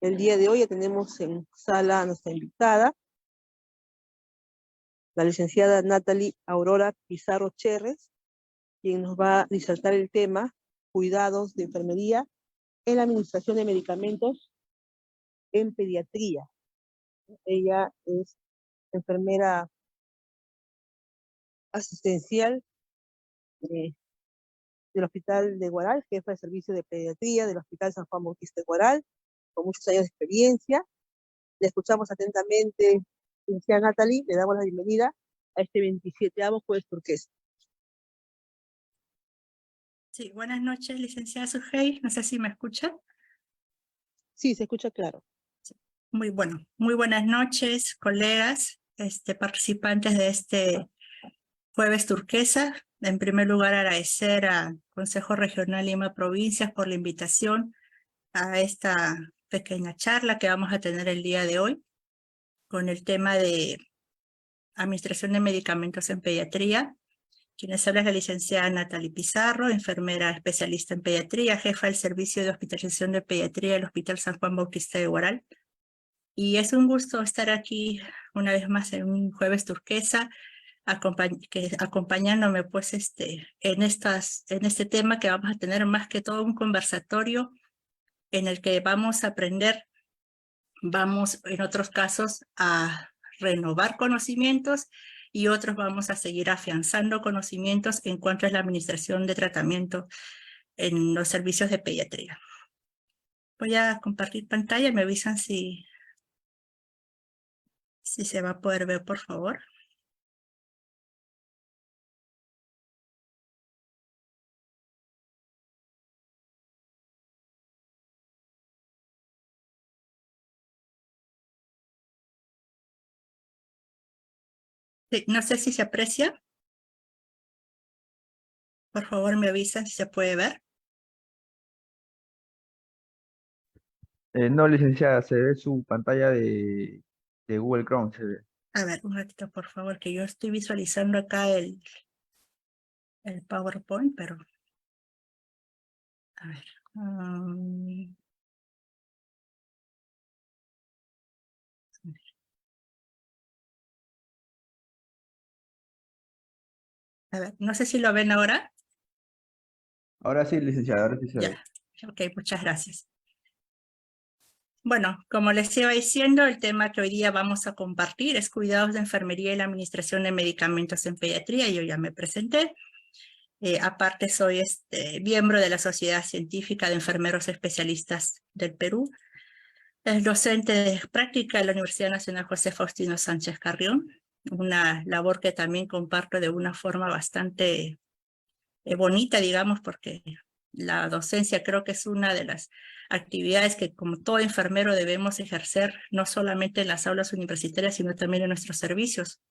El día de hoy ya tenemos en sala a nuestra invitada, la licenciada Natalie Aurora Pizarro Cherres, quien nos va a disertar el tema cuidados de enfermería en la administración de medicamentos en pediatría. Ella es enfermera asistencial del Hospital de Huaral, jefa de servicio de pediatría del Hospital San Juan Bautista de Huaral, con muchos años de experiencia. Le escuchamos atentamente, licenciada Natalie, le damos la bienvenida a este 27º Jueves Turquesa. Sí, buenas noches, licenciada Sujei. No sé si me escucha. Sí, se escucha claro. Muy buenas noches, colegas, participantes de este Jueves Turquesa. En primer lugar, agradecer al Consejo Regional Lima Provincias por la invitación a esta pequeña charla que vamos a tener el día de hoy con el tema de administración de medicamentos en pediatría. Quienes habla es la licenciada Natalie Pizarro, enfermera especialista en pediatría, jefa del servicio de hospitalización de pediatría del Hospital San Juan Bautista de Huaral. Y es un gusto estar aquí una vez más en un Jueves Turquesa, acompañándome pues en este tema que vamos a tener más que todo un conversatorio en el que vamos a aprender, vamos en otros casos a renovar conocimientos y otros vamos a seguir afianzando conocimientos en cuanto a la administración de tratamiento en los servicios de pediatría. Voy a compartir pantalla, me avisan si se va a poder ver, por favor. Sí, no sé si se aprecia. Por favor, me avisan si se puede ver. No, licenciada, se ve su pantalla de Google Chrome, se ve. A ver, un ratito, por favor, que yo estoy visualizando acá el PowerPoint, pero... A ver. A ver, no sé si lo ven ahora. Ahora sí, licenciada, ahora sí se ve. Ya, ok, muchas gracias. Bueno, como les iba diciendo, el tema que hoy día vamos a compartir es cuidados de enfermería y la administración de medicamentos en pediatría. Yo ya me presenté. Aparte soy miembro de la Sociedad Científica de Enfermeros Especialistas del Perú. Es docente de práctica de la Universidad Nacional José Faustino Sánchez Carrión, una labor que también comparto de una forma bastante bonita, digamos, porque la docencia creo que es una de las actividades que como todo enfermero debemos ejercer, no solamente en las aulas universitarias, sino también en nuestros servicios,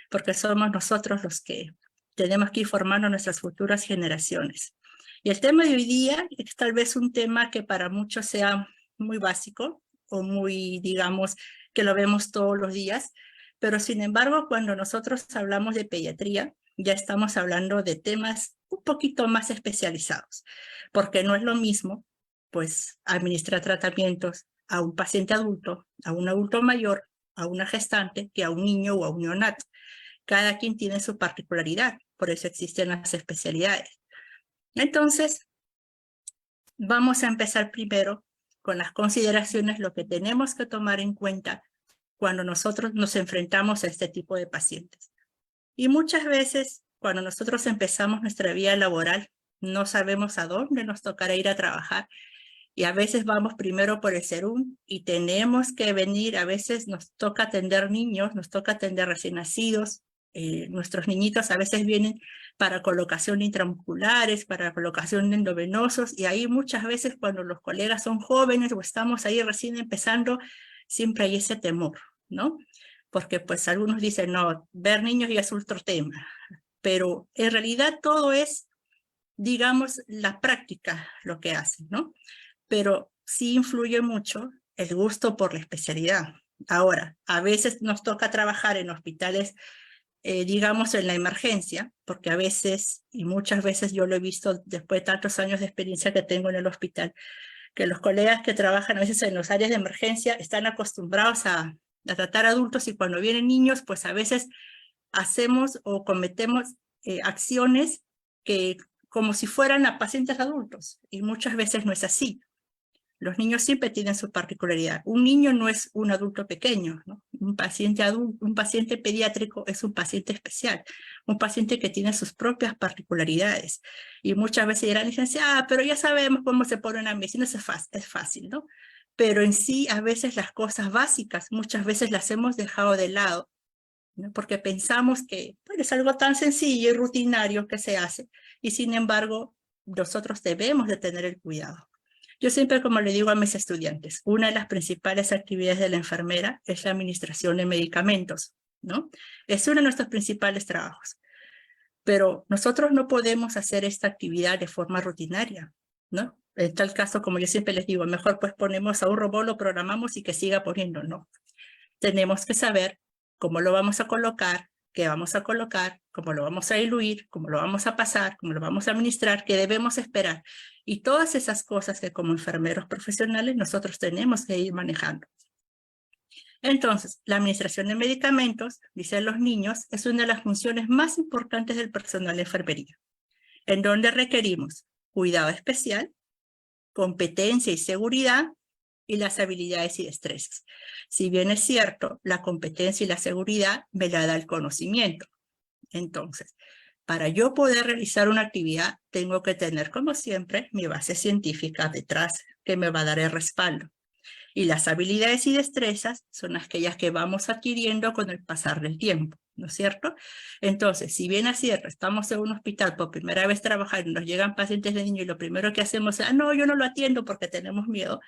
porque somos nosotros los que tenemos que ir formando nuestras futuras generaciones. Y el tema de hoy día es tal vez un tema que para muchos sea muy básico, o muy, digamos, que lo vemos todos los días, pero sin embargo, cuando nosotros hablamos de pediatría, ya estamos hablando de temas un poquito más especializados, porque no es lo mismo, pues, administrar tratamientos a un paciente adulto, a un adulto mayor, a una gestante, que a un niño o a un neonato. Cada quien tiene su particularidad, por eso existen las especialidades. Entonces, vamos a empezar primero con las consideraciones, lo que tenemos que tomar en cuenta cuando nosotros nos enfrentamos a este tipo de pacientes. Y muchas veces, cuando nosotros empezamos nuestra vida laboral, no sabemos a dónde nos tocará ir a trabajar. Y a veces vamos primero por el SERUM y tenemos que venir, a veces nos toca atender niños, nos toca atender recién nacidos. Nuestros niñitos a veces vienen para colocación de intramusculares, para colocación de endovenosos, y ahí muchas veces cuando los colegas son jóvenes o estamos ahí recién empezando, siempre hay ese temor, ¿no? Porque pues algunos dicen, no, ver niños ya es otro tema, pero en realidad todo es, digamos, la práctica lo que hacen, ¿no? Pero sí influye mucho el gusto por la especialidad. Ahora, a veces nos toca trabajar en hospitales, digamos, en la emergencia, porque a veces, y muchas veces yo lo he visto después de tantos años de experiencia que tengo en el hospital, que los colegas que trabajan a veces en las áreas de emergencia están acostumbrados a tratar adultos y cuando vienen niños, pues a veces hacemos o cometemos acciones que como si fueran a pacientes adultos y muchas veces no es así. Los niños siempre tienen su particularidad. Un niño no es un adulto pequeño, ¿no? Un paciente adulto, un paciente pediátrico es un paciente especial, un paciente que tiene sus propias particularidades. Y muchas veces dirán, pero ya sabemos cómo se pone una medicina, es fácil, ¿no? Pero en sí, a veces las cosas básicas, muchas veces las hemos dejado de lado, ¿no? Porque pensamos que bueno, es algo tan sencillo y rutinario que se hace, y sin embargo, nosotros debemos de tener el cuidado. Yo siempre, como le digo a mis estudiantes, una de las principales actividades de la enfermera es la administración de medicamentos, ¿no? Es uno de nuestros principales trabajos. Pero nosotros no podemos hacer esta actividad de forma rutinaria, ¿no? En tal caso, como yo siempre les digo, mejor pues ponemos a un robot, lo programamos y que siga poniendo, no. Tenemos que saber cómo lo vamos a colocar, qué vamos a colocar, cómo lo vamos a diluir, cómo lo vamos a pasar, cómo lo vamos a administrar, qué debemos esperar. Y todas esas cosas que como enfermeros profesionales nosotros tenemos que ir manejando. Entonces, la administración de medicamentos, dicen los niños, es una de las funciones más importantes del personal de enfermería, en donde requerimos cuidado especial, competencia y seguridad, y las habilidades y destrezas. Si bien es cierto, la competencia y la seguridad me la da el conocimiento. Entonces, para yo poder realizar una actividad, tengo que tener, como siempre, mi base científica detrás, que me va a dar el respaldo. Y las habilidades y destrezas son aquellas que vamos adquiriendo con el pasar del tiempo, ¿no es cierto? Entonces, si bien es cierto, estamos en un hospital por primera vez trabajando, nos llegan pacientes de niños y lo primero que hacemos es, no, yo no lo atiendo porque tenemos miedo.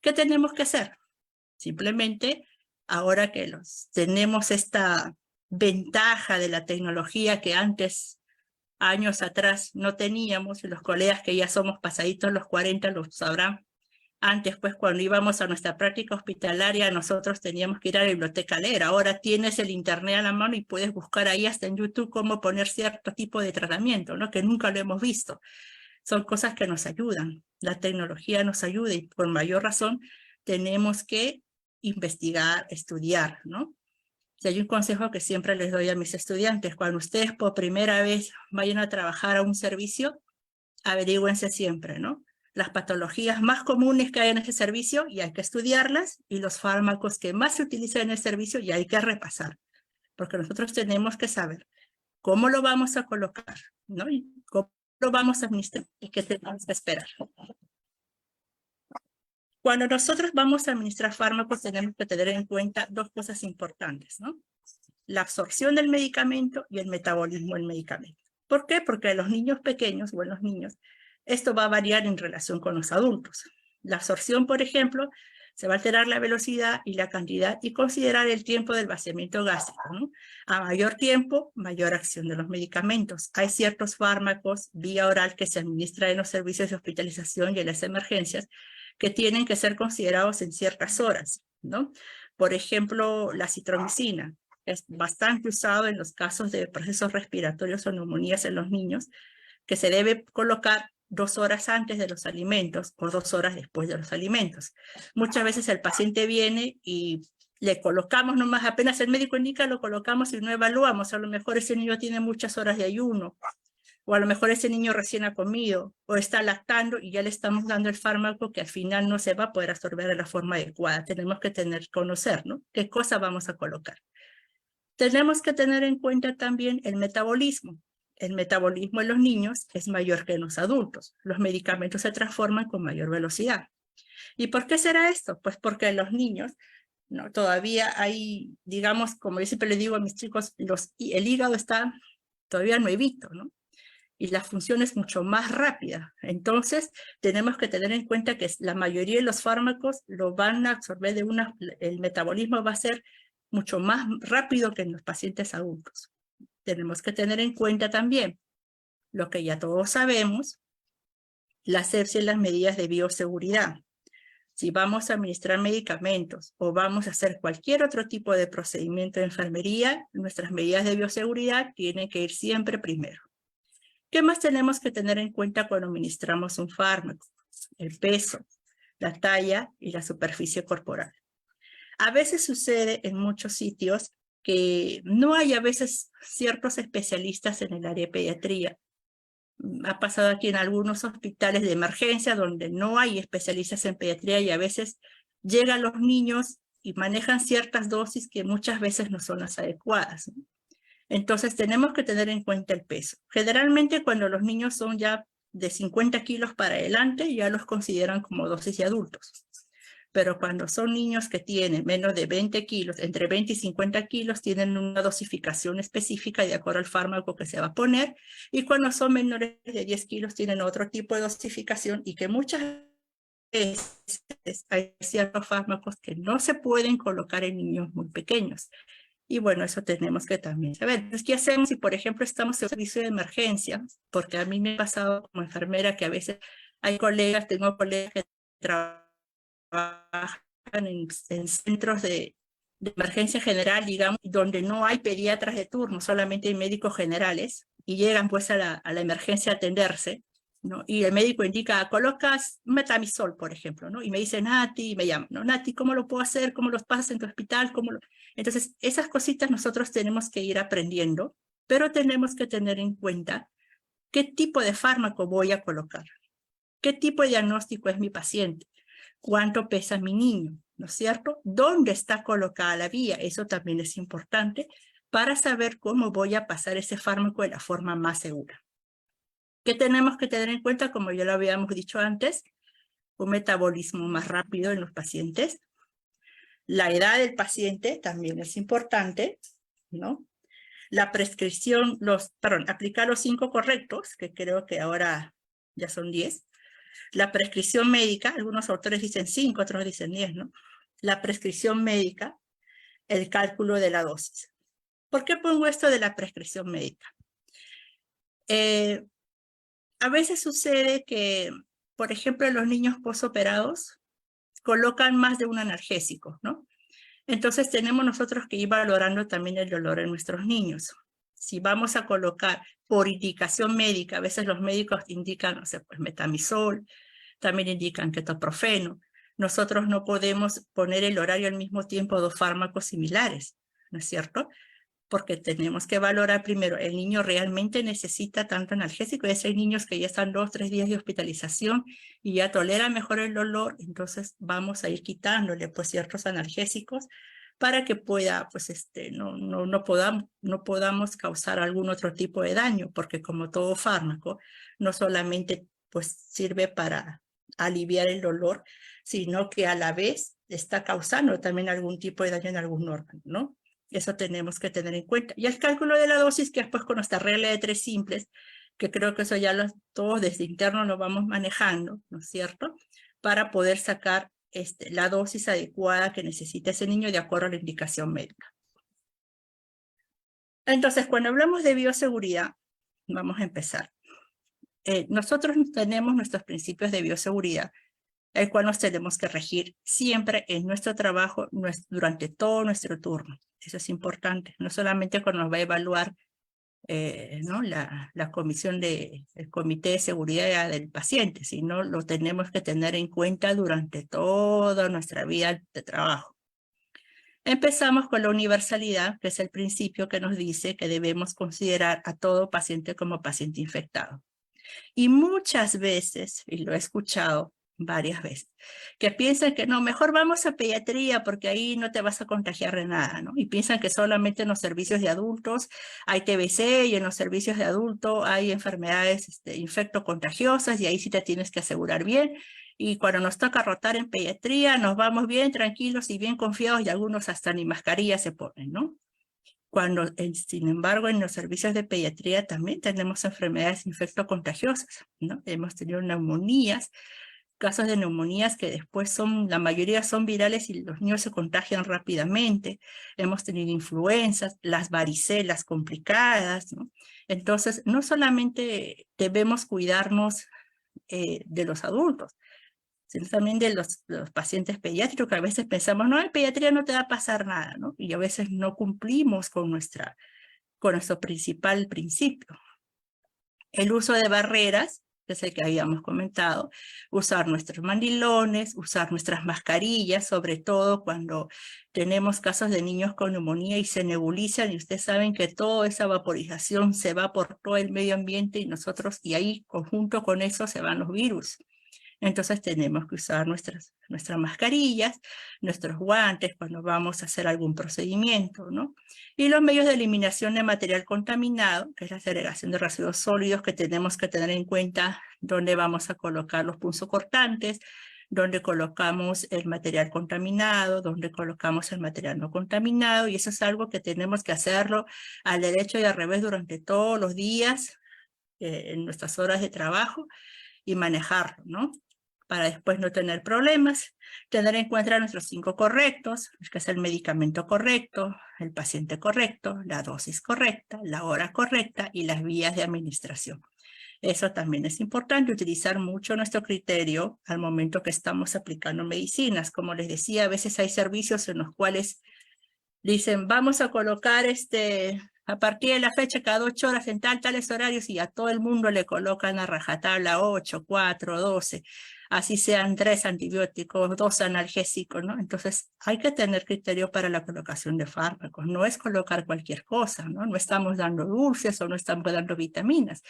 ¿Qué tenemos que hacer? Simplemente, ahora que tenemos esta ventaja de la tecnología que antes, años atrás, no teníamos, y los colegas que ya somos pasaditos los 40 lo sabrán. Antes, pues, cuando íbamos a nuestra práctica hospitalaria, nosotros teníamos que ir a la biblioteca a leer. Ahora tienes el internet a la mano y puedes buscar ahí hasta en YouTube cómo poner cierto tipo de tratamiento, ¿no? Que nunca lo hemos visto. Son cosas que nos ayudan. La tecnología nos ayuda y por mayor razón tenemos que investigar, estudiar, ¿no? Si hay un consejo que siempre les doy a mis estudiantes, cuando ustedes por primera vez vayan a trabajar a un servicio, averígüense siempre, ¿no? Las patologías más comunes que hay en ese servicio y hay que estudiarlas, y los fármacos que más se utilizan en el servicio y hay que repasar, porque nosotros tenemos que saber cómo lo vamos a colocar, ¿no? Y cómo lo vamos a administrar y qué tenemos que esperar. Cuando nosotros vamos a administrar fármacos, tenemos que tener en cuenta dos cosas importantes, ¿no? La absorción del medicamento y el metabolismo del medicamento. ¿Por qué? Porque a los niños pequeños o en los niños, esto va a variar en relación con los adultos. La absorción, por ejemplo, se va a alterar la velocidad y la cantidad y considerar el tiempo del vaciamiento gástrico, ¿no? A mayor tiempo, mayor acción de los medicamentos. Hay ciertos fármacos vía oral que se administran en los servicios de hospitalización y en las emergencias que tienen que ser considerados en ciertas horas, ¿no? Por ejemplo, la citromicina es bastante usado en los casos de procesos respiratorios o neumonías en los niños, que se debe colocar 2 horas antes de los alimentos o 2 horas después de los alimentos. Muchas veces el paciente viene y le colocamos nomás, apenas el médico indica, lo colocamos y no evaluamos. A lo mejor ese niño tiene muchas horas de ayuno, o a lo mejor ese niño recién ha comido, o está lactando y ya le estamos dando el fármaco que al final no se va a poder absorber de la forma adecuada. Tenemos que conocer, ¿no? ¿Qué cosa vamos a colocar? Tenemos que tener en cuenta también el metabolismo. El metabolismo en los niños es mayor que en los adultos. Los medicamentos se transforman con mayor velocidad. ¿Y por qué será esto? Pues porque en los niños, ¿no? Todavía hay, digamos, como yo siempre le digo a mis chicos, el hígado está todavía nuevito, ¿no? Y la función es mucho más rápida. Entonces, tenemos que tener en cuenta que la mayoría de los fármacos lo van a absorber el metabolismo va a ser mucho más rápido que en los pacientes adultos. Tenemos que tener en cuenta también lo que ya todos sabemos, la asepsia y las medidas de bioseguridad. Si vamos a administrar medicamentos o vamos a hacer cualquier otro tipo de procedimiento de enfermería, nuestras medidas de bioseguridad tienen que ir siempre primero. ¿Qué más tenemos que tener en cuenta cuando administramos un fármaco? El peso, la talla y la superficie corporal. A veces sucede en muchos sitios que no hay a veces ciertos especialistas en el área de pediatría. Ha pasado aquí en algunos hospitales de emergencia donde no hay especialistas en pediatría y a veces llegan los niños y manejan ciertas dosis que muchas veces no son las adecuadas, ¿no? Entonces tenemos que tener en cuenta el peso. Generalmente cuando los niños son ya de 50 kilos para adelante ya los consideran como dosis de adultos. Pero cuando son niños que tienen menos de 20 kilos, entre 20 y 50 kilos, tienen una dosificación específica de acuerdo al fármaco que se va a poner, y cuando son menores de 10 kilos tienen otro tipo de dosificación y que muchas veces hay ciertos fármacos que no se pueden colocar en niños muy pequeños. Y bueno, eso tenemos que también saber. Entonces, ¿qué hacemos si, por ejemplo, estamos en un servicio de emergencia? Porque a mí me ha pasado como enfermera que a veces hay colegas, tengo colegas que trabajan en centros de emergencia general, digamos, donde no hay pediatras de turno, solamente hay médicos generales, y llegan pues a la emergencia a atenderse, ¿no? Y el médico indica, colocas metamisol, por ejemplo, ¿no? Y me dice, Nati, y me llaman, ¿no? Nati, ¿cómo lo puedo hacer? ¿Cómo los pasas en tu hospital? Entonces, esas cositas nosotros tenemos que ir aprendiendo, pero tenemos que tener en cuenta qué tipo de fármaco voy a colocar, qué tipo de diagnóstico es mi paciente, cuánto pesa mi niño, ¿no es cierto? ¿Dónde está colocada la vía? Eso también es importante para saber cómo voy a pasar ese fármaco de la forma más segura. ¿Qué tenemos que tener en cuenta? Como ya lo habíamos dicho antes, un metabolismo más rápido en los pacientes. La edad del paciente también es importante, ¿no? La prescripción, aplicar los 5 correctos, que creo que ahora ya son 10. La prescripción médica, algunos autores dicen 5, otros dicen 10, ¿no? La prescripción médica, el cálculo de la dosis. ¿Por qué pongo esto de la prescripción médica? A veces sucede que, por ejemplo, en los niños posoperados colocan más de un analgésico, ¿no? Entonces tenemos nosotros que ir valorando también el dolor en nuestros niños. Si vamos a colocar por indicación médica, a veces los médicos indican, no sé, pues metamisol, también indican ketoprofeno. Nosotros no podemos poner el horario al mismo tiempo 2 fármacos similares, ¿no es cierto? Porque tenemos que valorar primero, ¿el niño realmente necesita tanto analgésico? Hay niños que ya están 2 o 3 días de hospitalización y ya toleran mejor el dolor, entonces vamos a ir quitándole pues ciertos analgésicos para que pueda, pues no podamos causar algún otro tipo de daño, porque como todo fármaco, no solamente pues sirve para aliviar el dolor, sino que a la vez está causando también algún tipo de daño en algún órgano, ¿no? Eso tenemos que tener en cuenta. Y el cálculo de la dosis, que es pues con nuestra regla de 3 simples, que creo que eso ya todos desde interno lo vamos manejando, ¿no es cierto? Para poder sacar la dosis adecuada que necesita ese niño de acuerdo a la indicación médica. Entonces, cuando hablamos de bioseguridad, vamos a empezar. Nosotros tenemos nuestros principios de bioseguridad, el cual nos tenemos que regir siempre en nuestro trabajo durante todo nuestro turno. Eso es importante, no solamente cuando nos va a evaluar ¿no? la comisión el comité de seguridad del paciente, sino lo tenemos que tener en cuenta durante toda nuestra vida de trabajo. Empezamos con la universalidad, que es el principio que nos dice que debemos considerar a todo paciente como paciente infectado. Y muchas veces, y lo he escuchado varias veces, que piensan que no, mejor vamos a pediatría porque ahí no te vas a contagiar de nada, ¿no? Y piensan que solamente en los servicios de adultos hay TBC y en los servicios de adulto hay enfermedades infectocontagiosas y ahí sí te tienes que asegurar bien. Y cuando nos toca rotar en pediatría, nos vamos bien tranquilos y bien confiados y algunos hasta ni mascarilla se ponen, ¿no? Cuando, sin embargo, en los servicios de pediatría también tenemos enfermedades infectocontagiosas, ¿no? Hemos tenido neumonías, casos de neumonías que después la mayoría son virales y los niños se contagian rápidamente. Hemos tenido influencias, las varicelas complicadas, ¿no? Entonces, no solamente debemos cuidarnos de los adultos, sino también de los pacientes pediátricos, que a veces pensamos, no, en pediatría no te va a pasar nada, ¿no? Y a veces no cumplimos con nuestro principal principio. El uso de barreras, que es el que habíamos comentado, usar nuestros mandilones, usar nuestras mascarillas, sobre todo cuando tenemos casos de niños con neumonía y se nebulizan, y ustedes saben que toda esa vaporización se va por todo el medio ambiente y ahí conjunto con eso se van los virus. Entonces tenemos que usar nuestras mascarillas, nuestros guantes cuando vamos a hacer algún procedimiento, ¿no? Y los medios de eliminación de material contaminado, que es la segregación de residuos sólidos, que tenemos que tener en cuenta dónde vamos a colocar los punzocortantes, dónde colocamos el material contaminado, dónde colocamos el material no contaminado, y eso es algo que tenemos que hacerlo al derecho y al revés durante todos los días, en nuestras horas de trabajo, y manejarlo, ¿no? Para después no tener problemas, tener en cuenta nuestros 5 correctos, que es el medicamento correcto, el paciente correcto, la dosis correcta, la hora correcta y las vías de administración. Eso también es importante, utilizar mucho nuestro criterio al momento que estamos aplicando medicinas. Como les decía, a veces hay servicios en los cuales dicen, vamos a colocar a partir de la fecha cada 8 horas en tales horarios, y a todo el mundo le colocan a rajatabla 8, 4, 12, así sean 3 antibióticos, 2 analgésicos, ¿no? Entonces hay que tener criterio para la colocación de fármacos, no es colocar cualquier cosa, ¿no? No estamos dando dulces o no estamos dando vitaminas,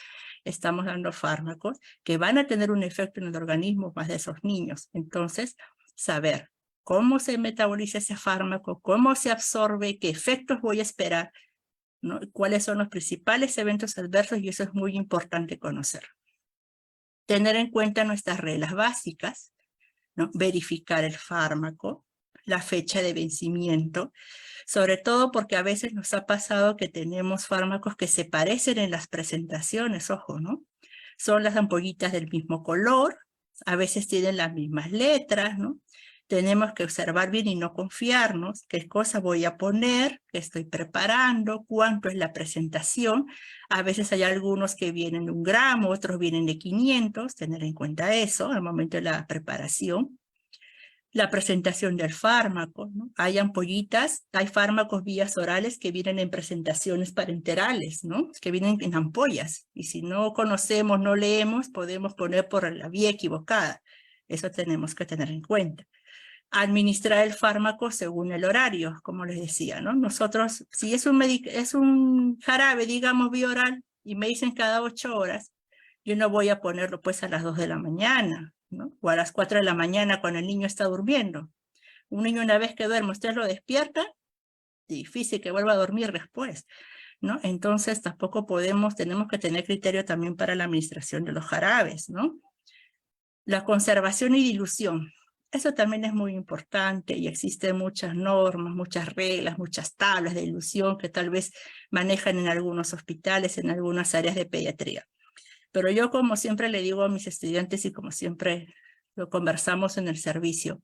estamos dando fármacos que van a tener un efecto en el organismo más de esos niños. Entonces, saber cómo se metaboliza ese fármaco, cómo se absorbe, qué efectos voy a esperar, ¿no? Cuáles son los principales eventos adversos, y eso es muy importante conocer. Tener en cuenta nuestras reglas básicas, ¿no? Verificar el fármaco, la fecha de vencimiento, sobre todo porque a veces nos ha pasado que tenemos fármacos que se parecen en las presentaciones, ojo, ¿no? Son las ampollitas del mismo color, a veces tienen las mismas letras, ¿no? Tenemos que observar bien y no confiarnos qué cosa voy a poner, qué estoy preparando, cuánto es la presentación. A veces hay algunos que vienen de 1 gramo, otros vienen de 500, tener en cuenta eso al momento de la preparación. La presentación del fármaco, ¿no? Hay ampollitas, hay fármacos vías orales que vienen en presentaciones parenterales, ¿no? Que vienen en ampollas, y si no conocemos, no leemos, podemos poner por la vía equivocada. Eso tenemos que tener en cuenta. Administrar el fármaco según el horario, como les decía, ¿no? Nosotros, si es un jarabe, digamos, vía oral, y me dicen cada 8 horas, yo no voy a ponerlo pues a las 2 de la mañana, ¿no? O a las 4 de la mañana cuando el niño está durmiendo. Un niño, una vez que duerme, usted lo despierta, difícil que vuelva a dormir después, ¿no? Entonces tampoco tenemos que tener criterio también para la administración de los jarabes, ¿no? La conservación y dilución. Eso también es muy importante, y existen muchas normas, muchas reglas, muchas tablas de dilución que tal vez manejan en algunos hospitales, en algunas áreas de pediatría. Pero yo, como siempre le digo a mis estudiantes y como siempre lo conversamos en el servicio,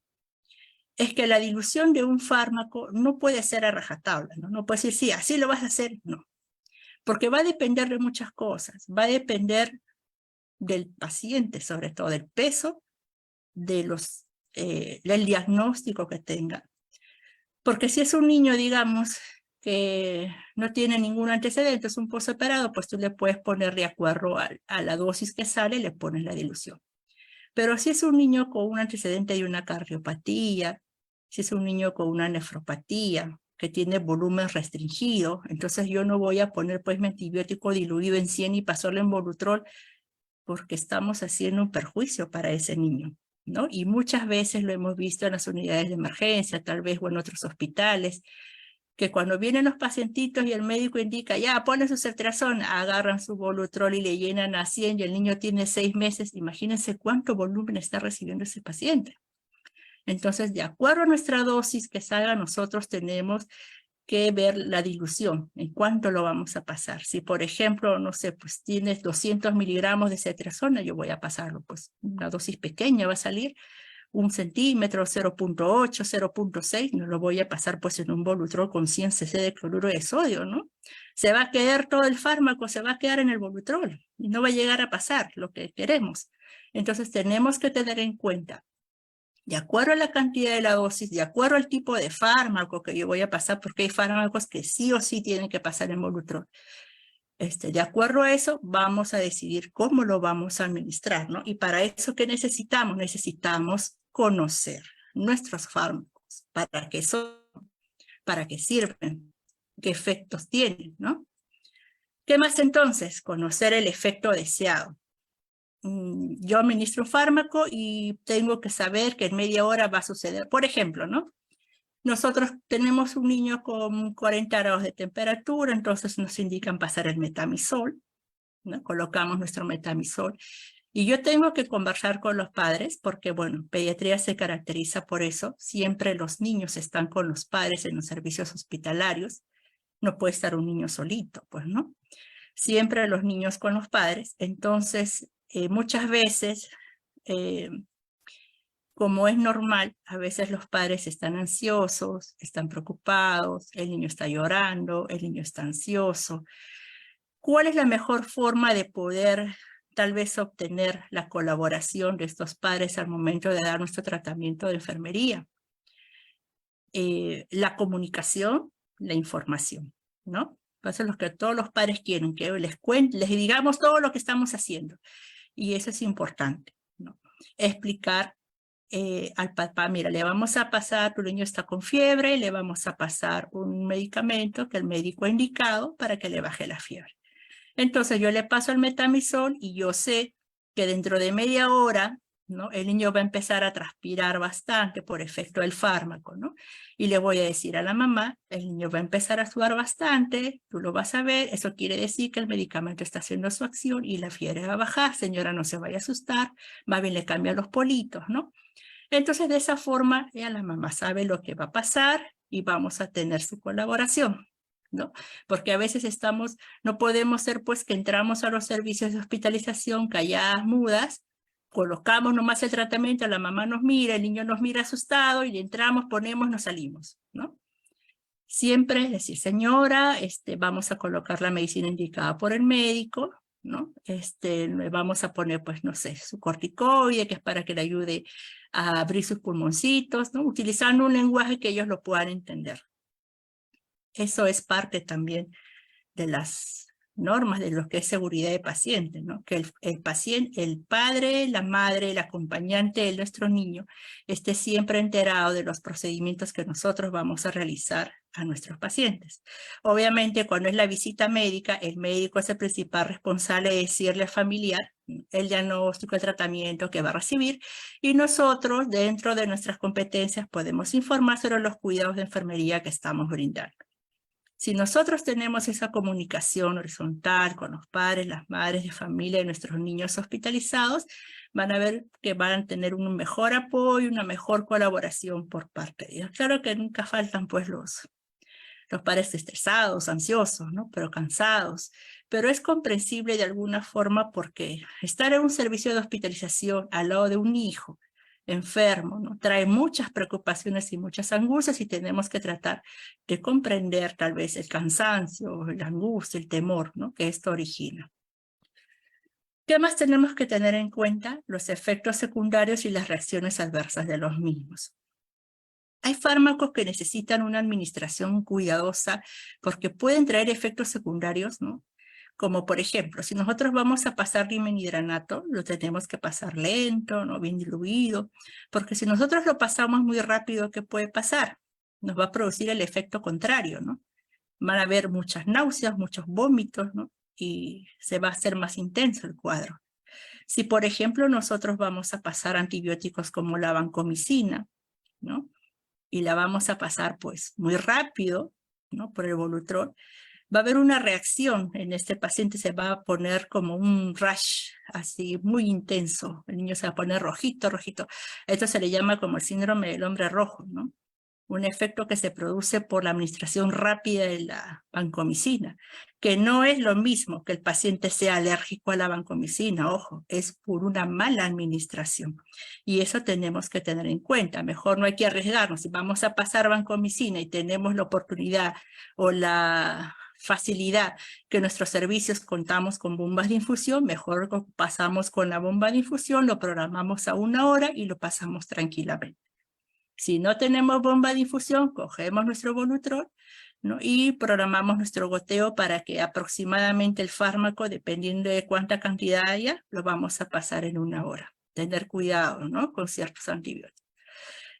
es que la dilución de un fármaco no puede ser a rajatabla, ¿no? No puede decir, sí, así lo vas a hacer, no. Porque va a depender de muchas cosas, va a depender del paciente, sobre todo del peso, del diagnóstico que tenga. Porque si es un niño, digamos, que no tiene ningún antecedente, es un postoperado, pues tú le puedes poner de acuerdo a la dosis que sale, le pones la dilución. Pero si es un niño con un antecedente de una cardiopatía, si es un niño con una nefropatía, que tiene volumen restringido, entonces yo no voy a poner pues mi antibiótico diluido en 100 y pasarlo en Volutrol, porque estamos haciendo un perjuicio para ese niño, ¿no? Y muchas veces lo hemos visto en las unidades de emergencia, tal vez o en otros hospitales, que cuando vienen los pacientitos y el médico indica, ya, pone su ceftriaxona, agarran su Volutrol y le llenan a 100, y el niño tiene 6 meses, imagínense cuánto volumen está recibiendo ese paciente. Entonces, de acuerdo a nuestra dosis que salga, nosotros tenemos que ver la dilución, en cuánto lo vamos a pasar. Si, por ejemplo, no sé, pues tienes 200 miligramos de ceftriaxona, yo voy a pasarlo, pues una dosis pequeña va a salir, 1 centímetro, 0.8, 0.6, no lo voy a pasar pues en un Volutrol con 100 cc de cloruro de sodio, ¿no? Se va a quedar todo el fármaco, se va a quedar en el Volutrol, y no va a llegar a pasar lo que queremos. Entonces tenemos que tener en cuenta, de acuerdo a la cantidad de la dosis, de acuerdo al tipo de fármaco que yo voy a pasar, porque hay fármacos que sí o sí tienen que pasar en Volutrol. De acuerdo a eso, vamos a decidir cómo lo vamos a administrar, ¿no? Y para eso, ¿qué necesitamos? Necesitamos conocer nuestros fármacos, para qué son, para qué sirven, qué efectos tienen, ¿no? ¿Qué más entonces? Conocer el efecto deseado. Yo administro un fármaco y tengo que saber que en media hora va a suceder. Por ejemplo, ¿no? Nosotros tenemos un niño con 40 grados de temperatura, entonces nos indican pasar el metamisol, ¿no? Colocamos nuestro metamisol. Y yo tengo que conversar con los padres, porque, bueno, pediatría se caracteriza por eso. Siempre los niños están con los padres en los servicios hospitalarios. No puede estar un niño solito, pues, ¿no? Siempre los niños con los padres. Entonces, muchas veces, como es normal, a veces los padres están ansiosos, están preocupados, el niño está llorando, el niño está ansioso. ¿Cuál es la mejor forma de poder tal vez obtener la colaboración de estos padres al momento de dar nuestro tratamiento de enfermería? La comunicación, la información, ¿no? Eso es lo que todos los padres quieren, que les digamos todo lo que estamos haciendo. Y eso es importante, ¿no? Explicar al papá, mira, le vamos a pasar, tu niño está con fiebre, le vamos a pasar un medicamento que el médico ha indicado para que le baje la fiebre. Entonces yo le paso el metamisol y yo sé que dentro de media hora, ¿no? El niño va a empezar a transpirar bastante por efecto del fármaco, ¿no? Y le voy a decir a la mamá, el niño va a empezar a sudar bastante, tú lo vas a ver, eso quiere decir que el medicamento está haciendo su acción y la fiebre va a bajar, señora, no se vaya a asustar, más bien le cambian los politos, ¿no? Entonces, de esa forma, ya la mamá sabe lo que va a pasar y vamos a tener su colaboración, ¿no? Porque a veces no podemos ser pues que entramos a los servicios de hospitalización calladas, mudas, colocamos nomás el tratamiento, la mamá nos mira, el niño nos mira asustado y entramos, ponemos, nos salimos, ¿no? Siempre es decir, señora, vamos a colocar la medicina indicada por el médico, ¿no? Le vamos a poner, pues, no sé, su corticoide, que es para que le ayude a abrir sus pulmoncitos, ¿no? Utilizando un lenguaje que ellos lo puedan entender. Eso es parte también de las normas de lo que es seguridad de paciente, ¿no? Que el paciente, el padre, la madre, el acompañante de nuestro niño esté siempre enterado de los procedimientos que nosotros vamos a realizar a nuestros pacientes. Obviamente, cuando es la visita médica, el médico es el principal responsable de decirle al familiar el diagnóstico, el tratamiento que va a recibir, y nosotros, dentro de nuestras competencias, podemos informar sobre los cuidados de enfermería que estamos brindando. Si nosotros tenemos esa comunicación horizontal con los padres, las madres de familia de nuestros niños hospitalizados, van a ver que van a tener un mejor apoyo, una mejor colaboración por parte de ellos. Claro que nunca faltan pues los padres estresados, ansiosos, ¿no? Pero cansados. Pero es comprensible de alguna forma porque estar en un servicio de hospitalización al lado de un hijo enfermo, ¿no? Trae muchas preocupaciones y muchas angustias y tenemos que tratar de comprender tal vez el cansancio, la angustia, el temor, ¿no? Que esto origina. ¿Qué más tenemos que tener en cuenta? Los efectos secundarios y las reacciones adversas de los mismos. Hay fármacos que necesitan una administración cuidadosa porque pueden traer efectos secundarios, ¿no? Como por ejemplo, si nosotros vamos a pasar dimenidranato, lo tenemos que pasar lento, ¿no? Bien diluido, porque si nosotros lo pasamos muy rápido, ¿qué puede pasar? Nos va a producir el efecto contrario, ¿no? Van a haber muchas náuseas, muchos vómitos, ¿no? Y se va a hacer más intenso el cuadro. Si por ejemplo nosotros vamos a pasar antibióticos como la vancomicina, ¿no? Y la vamos a pasar pues muy rápido, ¿no? Por el Volutrol, va a haber una reacción en este paciente, se va a poner como un rash así muy intenso, el niño se va a poner rojito, rojito. Esto se le llama como el síndrome del hombre rojo, ¿no? Un efecto que se produce por la administración rápida de la vancomicina, que no es lo mismo que el paciente sea alérgico a la vancomicina, ojo, es por una mala administración. Y eso tenemos que tener en cuenta. Mejor no hay que arriesgarnos. Si vamos a pasar vancomicina y tenemos la oportunidad o la facilidad que en nuestros servicios contamos con bombas de infusión, mejor pasamos con la bomba de infusión, lo programamos a 1 hora y lo pasamos tranquilamente. Si no tenemos bomba de infusión, cogemos nuestro Volutrol, ¿no? Y programamos nuestro goteo para que aproximadamente el fármaco, dependiendo de cuánta cantidad haya, lo vamos a pasar en 1 hora. Tener cuidado, ¿no? Con ciertos antibióticos.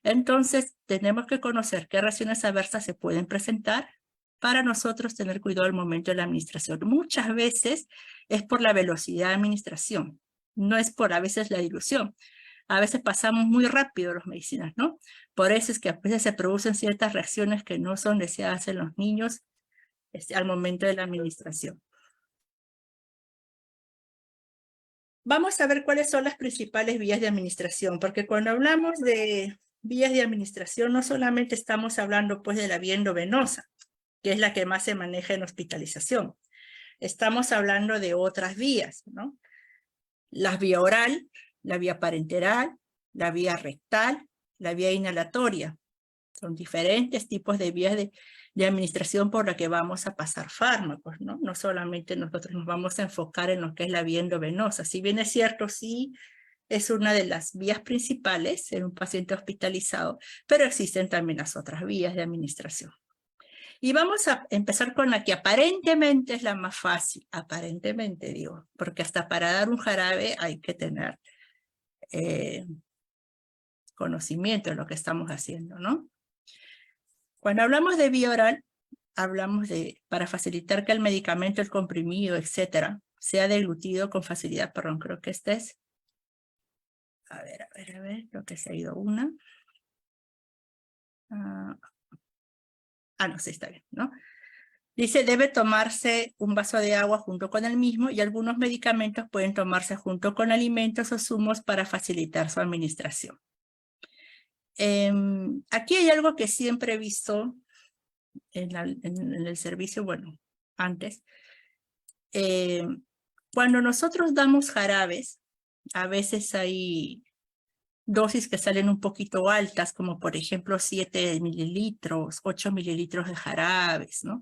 Entonces, tenemos que conocer qué reacciones adversas se pueden presentar para nosotros tener cuidado al momento de la administración. Muchas veces es por la velocidad de administración, no es por a veces la dilución. A veces pasamos muy rápido las medicinas, ¿no? Por eso es que a veces se producen ciertas reacciones que no son deseadas en los niños al momento de la administración. Vamos a ver cuáles son las principales vías de administración, porque cuando hablamos de vías de administración no solamente estamos hablando pues de la vía endovenosa, que es la que más se maneja en hospitalización. Estamos hablando de otras vías, ¿no? La vía oral, la vía parenteral, la vía rectal, la vía inhalatoria. Son diferentes tipos de vías de administración por la que vamos a pasar fármacos, ¿no? No solamente nosotros nos vamos a enfocar en lo que es la vía endovenosa. Si bien es cierto, sí, es una de las vías principales en un paciente hospitalizado, pero existen también las otras vías de administración. Y vamos a empezar con la que aparentemente es la más fácil, aparentemente digo, porque hasta para dar un jarabe hay que tener conocimiento de lo que estamos haciendo, ¿no? Cuando hablamos de vía oral, hablamos de, para facilitar que el medicamento, el comprimido, etcétera, sea deglutido con facilidad, perdón, creo que este es, a ver, creo que se ha ido una. No, sí, está bien, ¿no? Dice, debe tomarse un vaso de agua junto con el mismo y algunos medicamentos pueden tomarse junto con alimentos o zumos para facilitar su administración. Aquí hay algo que siempre he visto en el servicio, bueno, antes. Cuando nosotros damos jarabes, a veces hay dosis que salen un poquito altas, como por ejemplo 7 mililitros, 8 mililitros de jarabes, ¿no?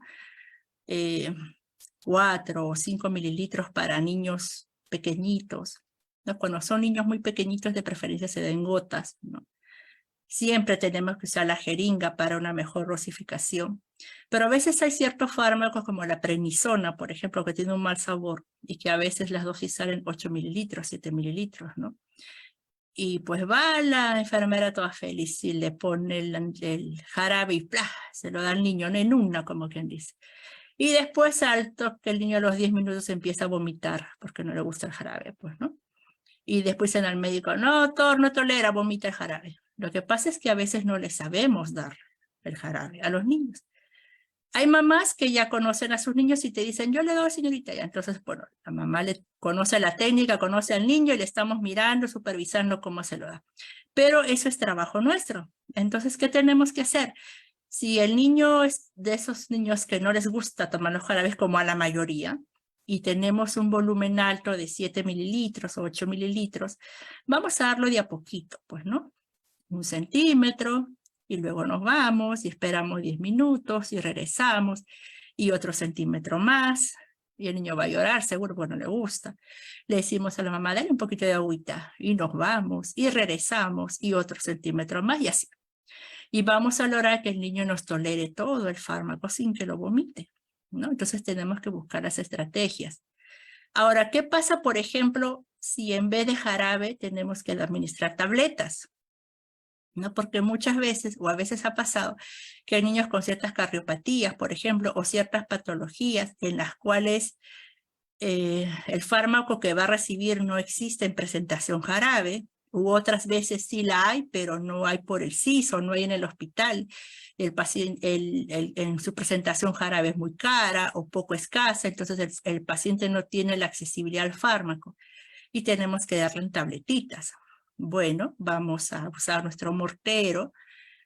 4 o 5 mililitros para niños pequeñitos, ¿no? Cuando son niños muy pequeñitos, de preferencia se den gotas, ¿no? Siempre tenemos que usar la jeringa para una mejor dosificación. Pero a veces hay ciertos fármacos como la prednisona, por ejemplo, que tiene un mal sabor y que a veces las dosis salen 8 mililitros, 7 mililitros, ¿no? Y pues va la enfermera toda feliz y le pone el jarabe y ¡plá! Se lo da al niño, en una, como quien dice. Y después alto que el niño a los 10 minutos empieza a vomitar porque no le gusta el jarabe, pues, ¿no? Y después en el médico, no tolera, vomita el jarabe. Lo que pasa es que a veces no le sabemos dar el jarabe a los niños. Hay mamás que ya conocen a sus niños y te dicen, yo le doy, señorita. Y entonces, bueno, la mamá le conoce la técnica, conoce al niño y le estamos mirando, supervisando cómo se lo da. Pero eso es trabajo nuestro. Entonces, ¿qué tenemos que hacer? Si el niño es de esos niños que no les gusta tomar los jarabes como a la mayoría, y tenemos un volumen alto de 7 mililitros o 8 mililitros, vamos a darlo de a poquito, pues, ¿no? 1 centímetro, y luego nos vamos y esperamos 10 minutos y regresamos, y otro centímetro más, y el niño va a llorar, seguro, porque no le gusta. Le decimos a la mamá, dale un poquito de agüita, y nos vamos, y regresamos, y otro centímetro más, y así. Y vamos a lograr que el niño nos tolere todo el fármaco sin que lo vomite, ¿no? Entonces tenemos que buscar las estrategias. Ahora, ¿qué pasa, por ejemplo, si en vez de jarabe tenemos que administrar tabletas? ¿No? Porque muchas veces, o a veces ha pasado, que hay niños con ciertas cardiopatías, por ejemplo, o ciertas patologías en las cuales el fármaco que va a recibir no existe en presentación jarabe, u otras veces sí la hay, pero no hay por el CIS o no hay en el hospital. El paciente, en su presentación jarabe es muy cara o poco escasa, entonces el paciente no tiene la accesibilidad al fármaco y tenemos que darle en tabletitas. Bueno, vamos a usar nuestro mortero,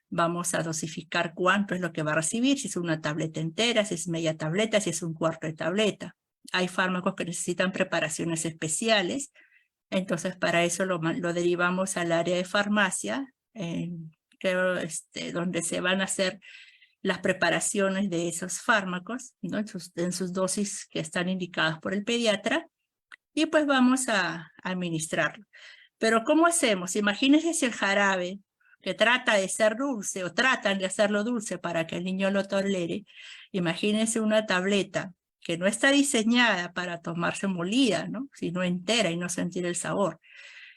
vamos a dosificar cuánto es lo que va a recibir, si es una tableta entera, si es media tableta, si es un cuarto de tableta. Hay fármacos que necesitan preparaciones especiales, entonces para eso lo derivamos al área de farmacia, donde se van a hacer las preparaciones de esos fármacos, ¿no? en sus dosis que están indicadas por el pediatra, y pues vamos a administrarlo. Pero ¿cómo hacemos? Imagínense si el jarabe que trata de ser dulce o tratan de hacerlo dulce para que el niño lo tolere, imagínense una tableta que no está diseñada para tomarse molida, ¿no? Sino entera y no sentir el sabor.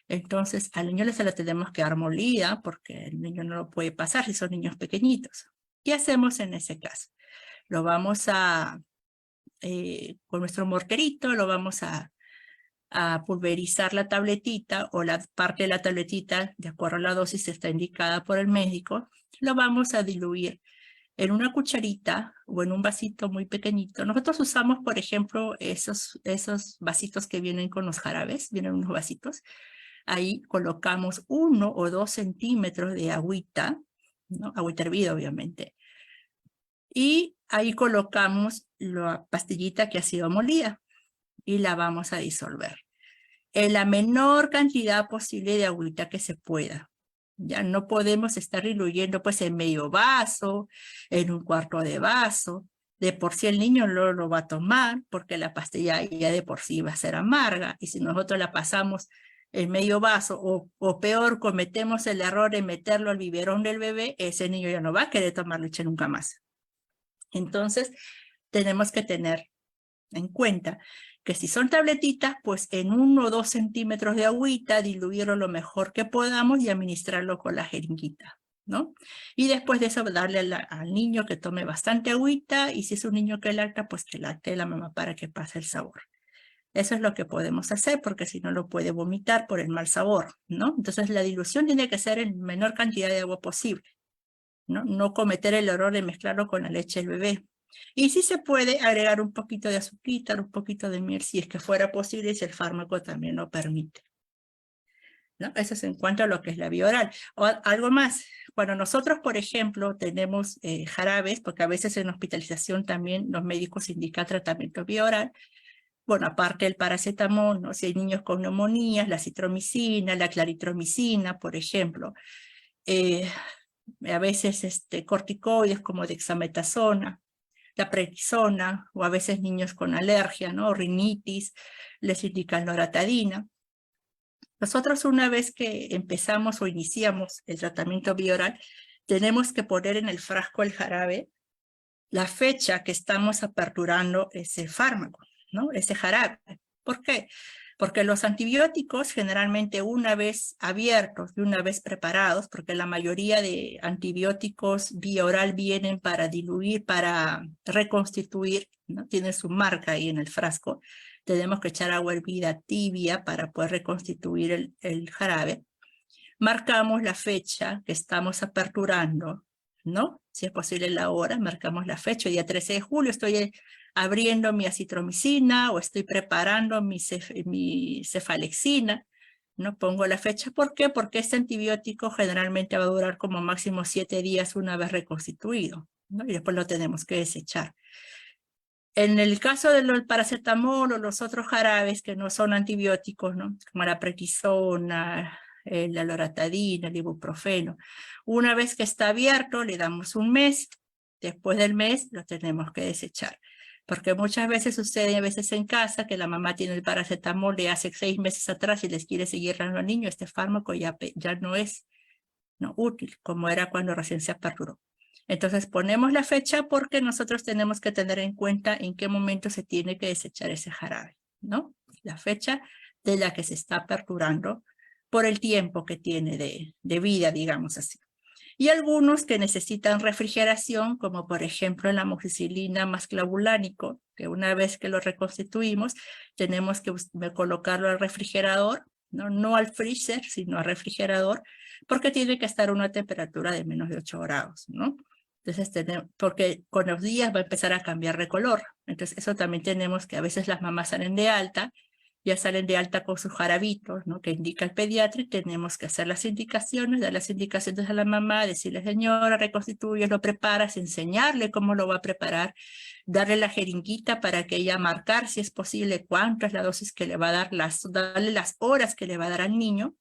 Entonces, al niño se la tenemos que dar molida porque el niño no lo puede pasar si son niños pequeñitos. ¿Qué hacemos en ese caso? Lo vamos a, con nuestro morterito, lo vamos a pulverizar la tabletita o la parte de la tabletita, de acuerdo a la dosis que está indicada por el médico, lo vamos a diluir en una cucharita o en un vasito muy pequeñito. Nosotros usamos, por ejemplo, esos vasitos que vienen con los jarabes, vienen unos vasitos. Ahí colocamos 1 o 2 centímetros de agüita, ¿no? Agüita hervida, obviamente. Y ahí colocamos la pastillita que ha sido molida y la vamos a disolver en la menor cantidad posible de agüita que se pueda. Ya no podemos estar diluyendo pues en medio vaso, en un cuarto de vaso. De por sí el niño no lo va a tomar porque la pastilla ya de por sí va a ser amarga. Y si nosotros la pasamos en medio vaso o peor, cometemos el error de meterlo al biberón del bebé, ese niño ya no va a querer tomar leche nunca más. Entonces tenemos que tener en cuenta que si son tabletitas, pues en 1 o 2 centímetros de agüita, diluirlo lo mejor que podamos y administrarlo con la jeringuita, ¿no? Y después de eso darle al niño que tome bastante agüita y si es un niño que lacta, pues que lacte la mamá para que pase el sabor. Eso es lo que podemos hacer porque si no lo puede vomitar por el mal sabor, ¿no? Entonces la dilución tiene que ser en menor cantidad de agua posible, ¿no? No cometer el error de mezclarlo con la leche del bebé. Y sí se puede agregar un poquito de azúcar, un poquito de miel, si es que fuera posible, si el fármaco también lo permite, ¿no? Eso es en cuanto a lo que es la vía oral. O algo más, cuando nosotros, por ejemplo, tenemos jarabes, porque a veces en hospitalización también los médicos indican tratamiento vía oral, bueno, aparte del paracetamol, ¿no? Si hay niños con neumonías, la citromicina, la claritromicina, por ejemplo, a veces corticoides como dexametasona, la prednisona, o a veces niños con alergia, ¿no? Rinitis, les indican loratadina. Nosotros una vez que empezamos o iniciamos el tratamiento bioral, tenemos que poner en el frasco el jarabe la fecha que estamos aperturando ese fármaco, ¿no? Ese jarabe. ¿Por qué? Porque los antibióticos generalmente una vez abiertos y una vez preparados, porque la mayoría de antibióticos vía oral vienen para diluir, para reconstituir, ¿no? Tiene su marca ahí en el frasco. Tenemos que echar agua hervida tibia para poder reconstituir el jarabe. Marcamos la fecha que estamos aperturando, ¿no? Si es posible la hora, marcamos la fecha. El día 13 de julio estoy abriendo mi acitromicina o estoy preparando mi cefalexina, ¿no? Pongo la fecha. ¿Por qué? Porque este antibiótico generalmente va a durar como máximo 7 días una vez reconstituido, ¿no? Y después lo tenemos que desechar. En el caso del paracetamol o los otros jarabes que no son antibióticos, ¿no? Como la prednisona, la loratadina, el ibuprofeno. Una vez que está abierto, le damos un mes. Después del mes, lo tenemos que desechar. Porque muchas veces sucede a veces en casa que la mamá tiene el paracetamol de hace 6 meses atrás y les quiere seguir dando al niño. Este fármaco ya no es útil, como era cuando recién se aperturó. Entonces ponemos la fecha porque nosotros tenemos que tener en cuenta en qué momento se tiene que desechar ese jarabe, ¿no? La fecha de la que se está aperturando por el tiempo que tiene de vida, digamos así. Y algunos que necesitan refrigeración, como por ejemplo la amoxicilina más clavulánico, que una vez que lo reconstituimos, tenemos que colocarlo al refrigerador, no al freezer, sino al refrigerador, porque tiene que estar a una temperatura de menos de 8 grados, ¿no? Entonces, porque con los días va a empezar a cambiar de color. Entonces, eso también tenemos que a veces las mamás salen de alta, ya salen de alta con sus jarabitos, ¿no? Que indica el pediatra y tenemos que hacer las indicaciones, dar las indicaciones a la mamá, decirle, señora, reconstituye, lo preparas, enseñarle cómo lo va a preparar, darle la jeringuita para que ella marcar si es posible cuánto es la dosis que le va a dar, darle las horas que le va a dar al niño,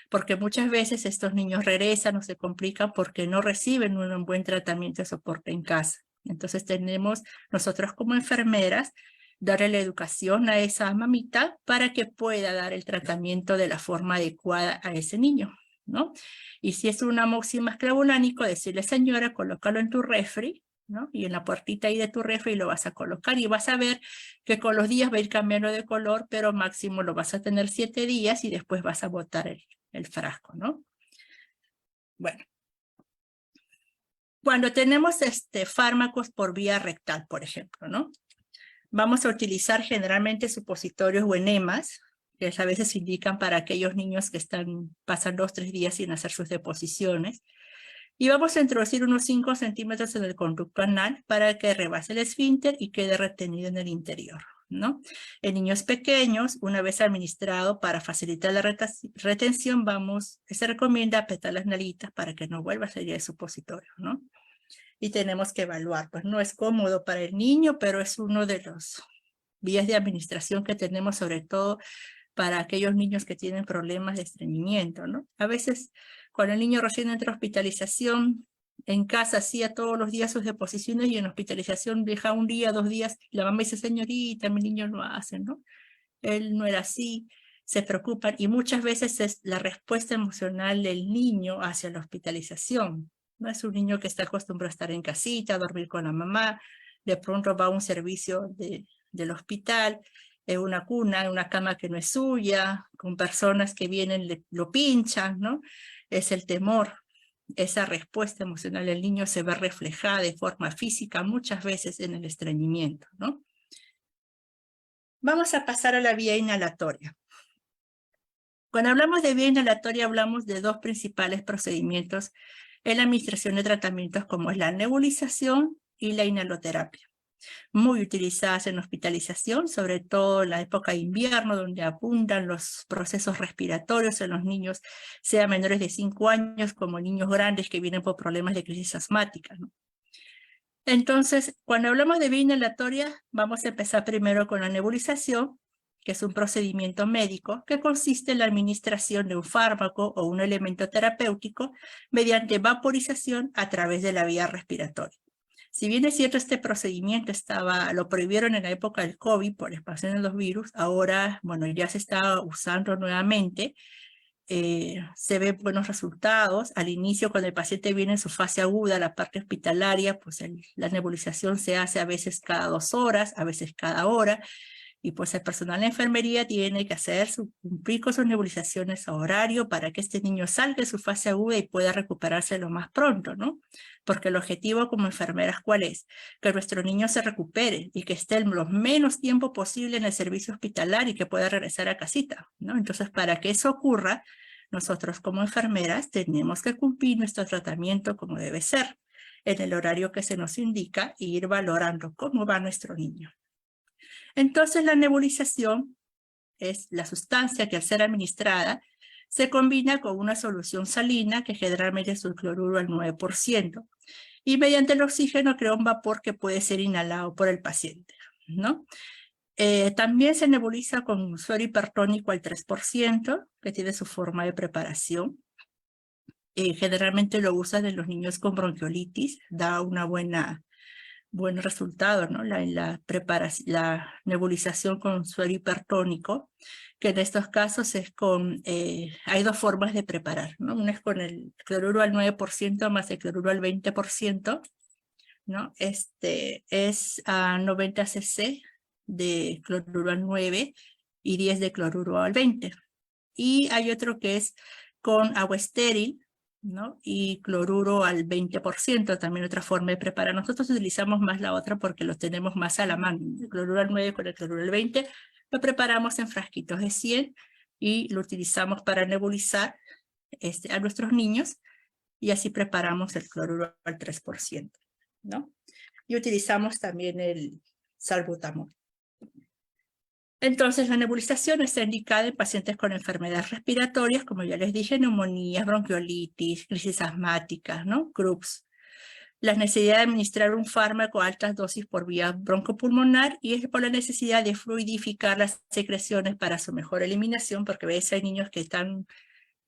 porque muchas veces estos niños regresan o se complican porque no reciben un buen tratamiento de soporte en casa. Entonces tenemos nosotros como enfermeras darle la educación a esa mamita para que pueda dar el tratamiento de la forma adecuada a ese niño, ¿no? Y si es un amoxicilina clavulánico, decirle, señora, colócalo en tu refri, ¿no? Y en la puertita ahí de tu refri lo vas a colocar y vas a ver que con los días va a ir cambiando de color, pero máximo lo vas a tener 7 días y después vas a botar el frasco, ¿no? Bueno. Cuando tenemos fármacos por vía rectal, por ejemplo, ¿no? Vamos a utilizar generalmente supositorios o enemas, que a veces se indican para aquellos niños que pasan 2 o 3 días sin hacer sus deposiciones. Y vamos a introducir unos 5 centímetros en el conducto anal para que rebase el esfínter y quede retenido en el interior, ¿no? En niños pequeños, una vez administrado para facilitar la retención, se recomienda apretar las nalitas para que no vuelva a salir el supositorio, ¿no? Y tenemos que evaluar, pues no es cómodo para el niño, pero es uno de los vías de administración que tenemos, sobre todo para aquellos niños que tienen problemas de estreñimiento, ¿no? A veces, cuando el niño recién entra a hospitalización, en casa hacía todos los días sus deposiciones y en hospitalización deja 1 día, 2 días, y la mamá dice, señorita, mi niño lo hace, ¿no? Él no era así, se preocupan, y muchas veces es la respuesta emocional del niño hacia la hospitalización. No es un niño que está acostumbrado a estar en casita, a dormir con la mamá, de pronto va a un servicio del hospital, en una cuna, en una cama que no es suya, con personas que vienen, lo pinchan, ¿no? Es el temor. Esa respuesta emocional del niño se ve reflejada de forma física muchas veces en el estreñimiento, ¿no? Vamos a pasar a la vía inhalatoria. Cuando hablamos de vía inhalatoria hablamos de 2 principales procedimientos en la administración de tratamientos, como es la nebulización y la inhaloterapia. Muy utilizadas en hospitalización, sobre todo en la época de invierno, donde abundan los procesos respiratorios en los niños, sea menores de 5 años como niños grandes que vienen por problemas de crisis asmática, ¿no? Entonces, cuando hablamos de vía inhalatoria, vamos a empezar primero con la nebulización, que es un procedimiento médico que consiste en la administración de un fármaco o un elemento terapéutico mediante vaporización a través de la vía respiratoria. Si bien es cierto, este procedimiento lo prohibieron en la época del COVID por la expansión de los virus, ahora, bueno, ya se está usando nuevamente. Se ven buenos resultados. Al inicio, cuando el paciente viene en su fase aguda, la parte hospitalaria, pues la nebulización se hace a veces cada 2 horas, a veces cada hora, y pues el personal de enfermería tiene que cumplir con sus nebulizaciones a horario para que este niño salga de su fase aguda y pueda recuperarse lo más pronto, ¿no? Porque el objetivo como enfermeras, ¿cuál es? Que nuestro niño se recupere y que esté lo menos tiempo posible en el servicio hospitalario y que pueda regresar a casita, ¿no? Entonces, para que eso ocurra, nosotros como enfermeras tenemos que cumplir nuestro tratamiento como debe ser, en el horario que se nos indica, e ir valorando cómo va nuestro niño. Entonces, la nebulización es la sustancia que al ser administrada se combina con una solución salina que generalmente es un cloruro al 9% y mediante el oxígeno crea un vapor que puede ser inhalado por el paciente, ¿no? También se nebuliza con suero hipertónico al 3%, que tiene su forma de preparación. Generalmente lo usan en los niños con bronquiolitis, da una buen resultado, ¿no? La nebulización con suero hipertónico, que en estos casos es hay 2 formas de preparar, ¿no? Una es con el cloruro al 9% más el cloruro al 20%, ¿no? Es a 90 cc de cloruro al 9 y 10 de cloruro al 20. Y hay otro que es con agua estéril, ¿no? Y cloruro al 20%, también otra forma de preparar. Nosotros utilizamos más la otra porque lo tenemos más a la mano. El cloruro al 9 con el cloruro al 20 lo preparamos en frasquitos de 100 y lo utilizamos para nebulizar a nuestros niños, y así preparamos el cloruro al 3%, ¿no? Y utilizamos también el salbutamol. Entonces, la nebulización está indicada en pacientes con enfermedades respiratorias, como ya les dije, neumonías, bronquiolitis, crisis asmáticas, ¿no? CRUBs. La necesidad de administrar un fármaco a altas dosis por vía broncopulmonar, y es por la necesidad de fluidificar las secreciones para su mejor eliminación, porque a veces hay niños que están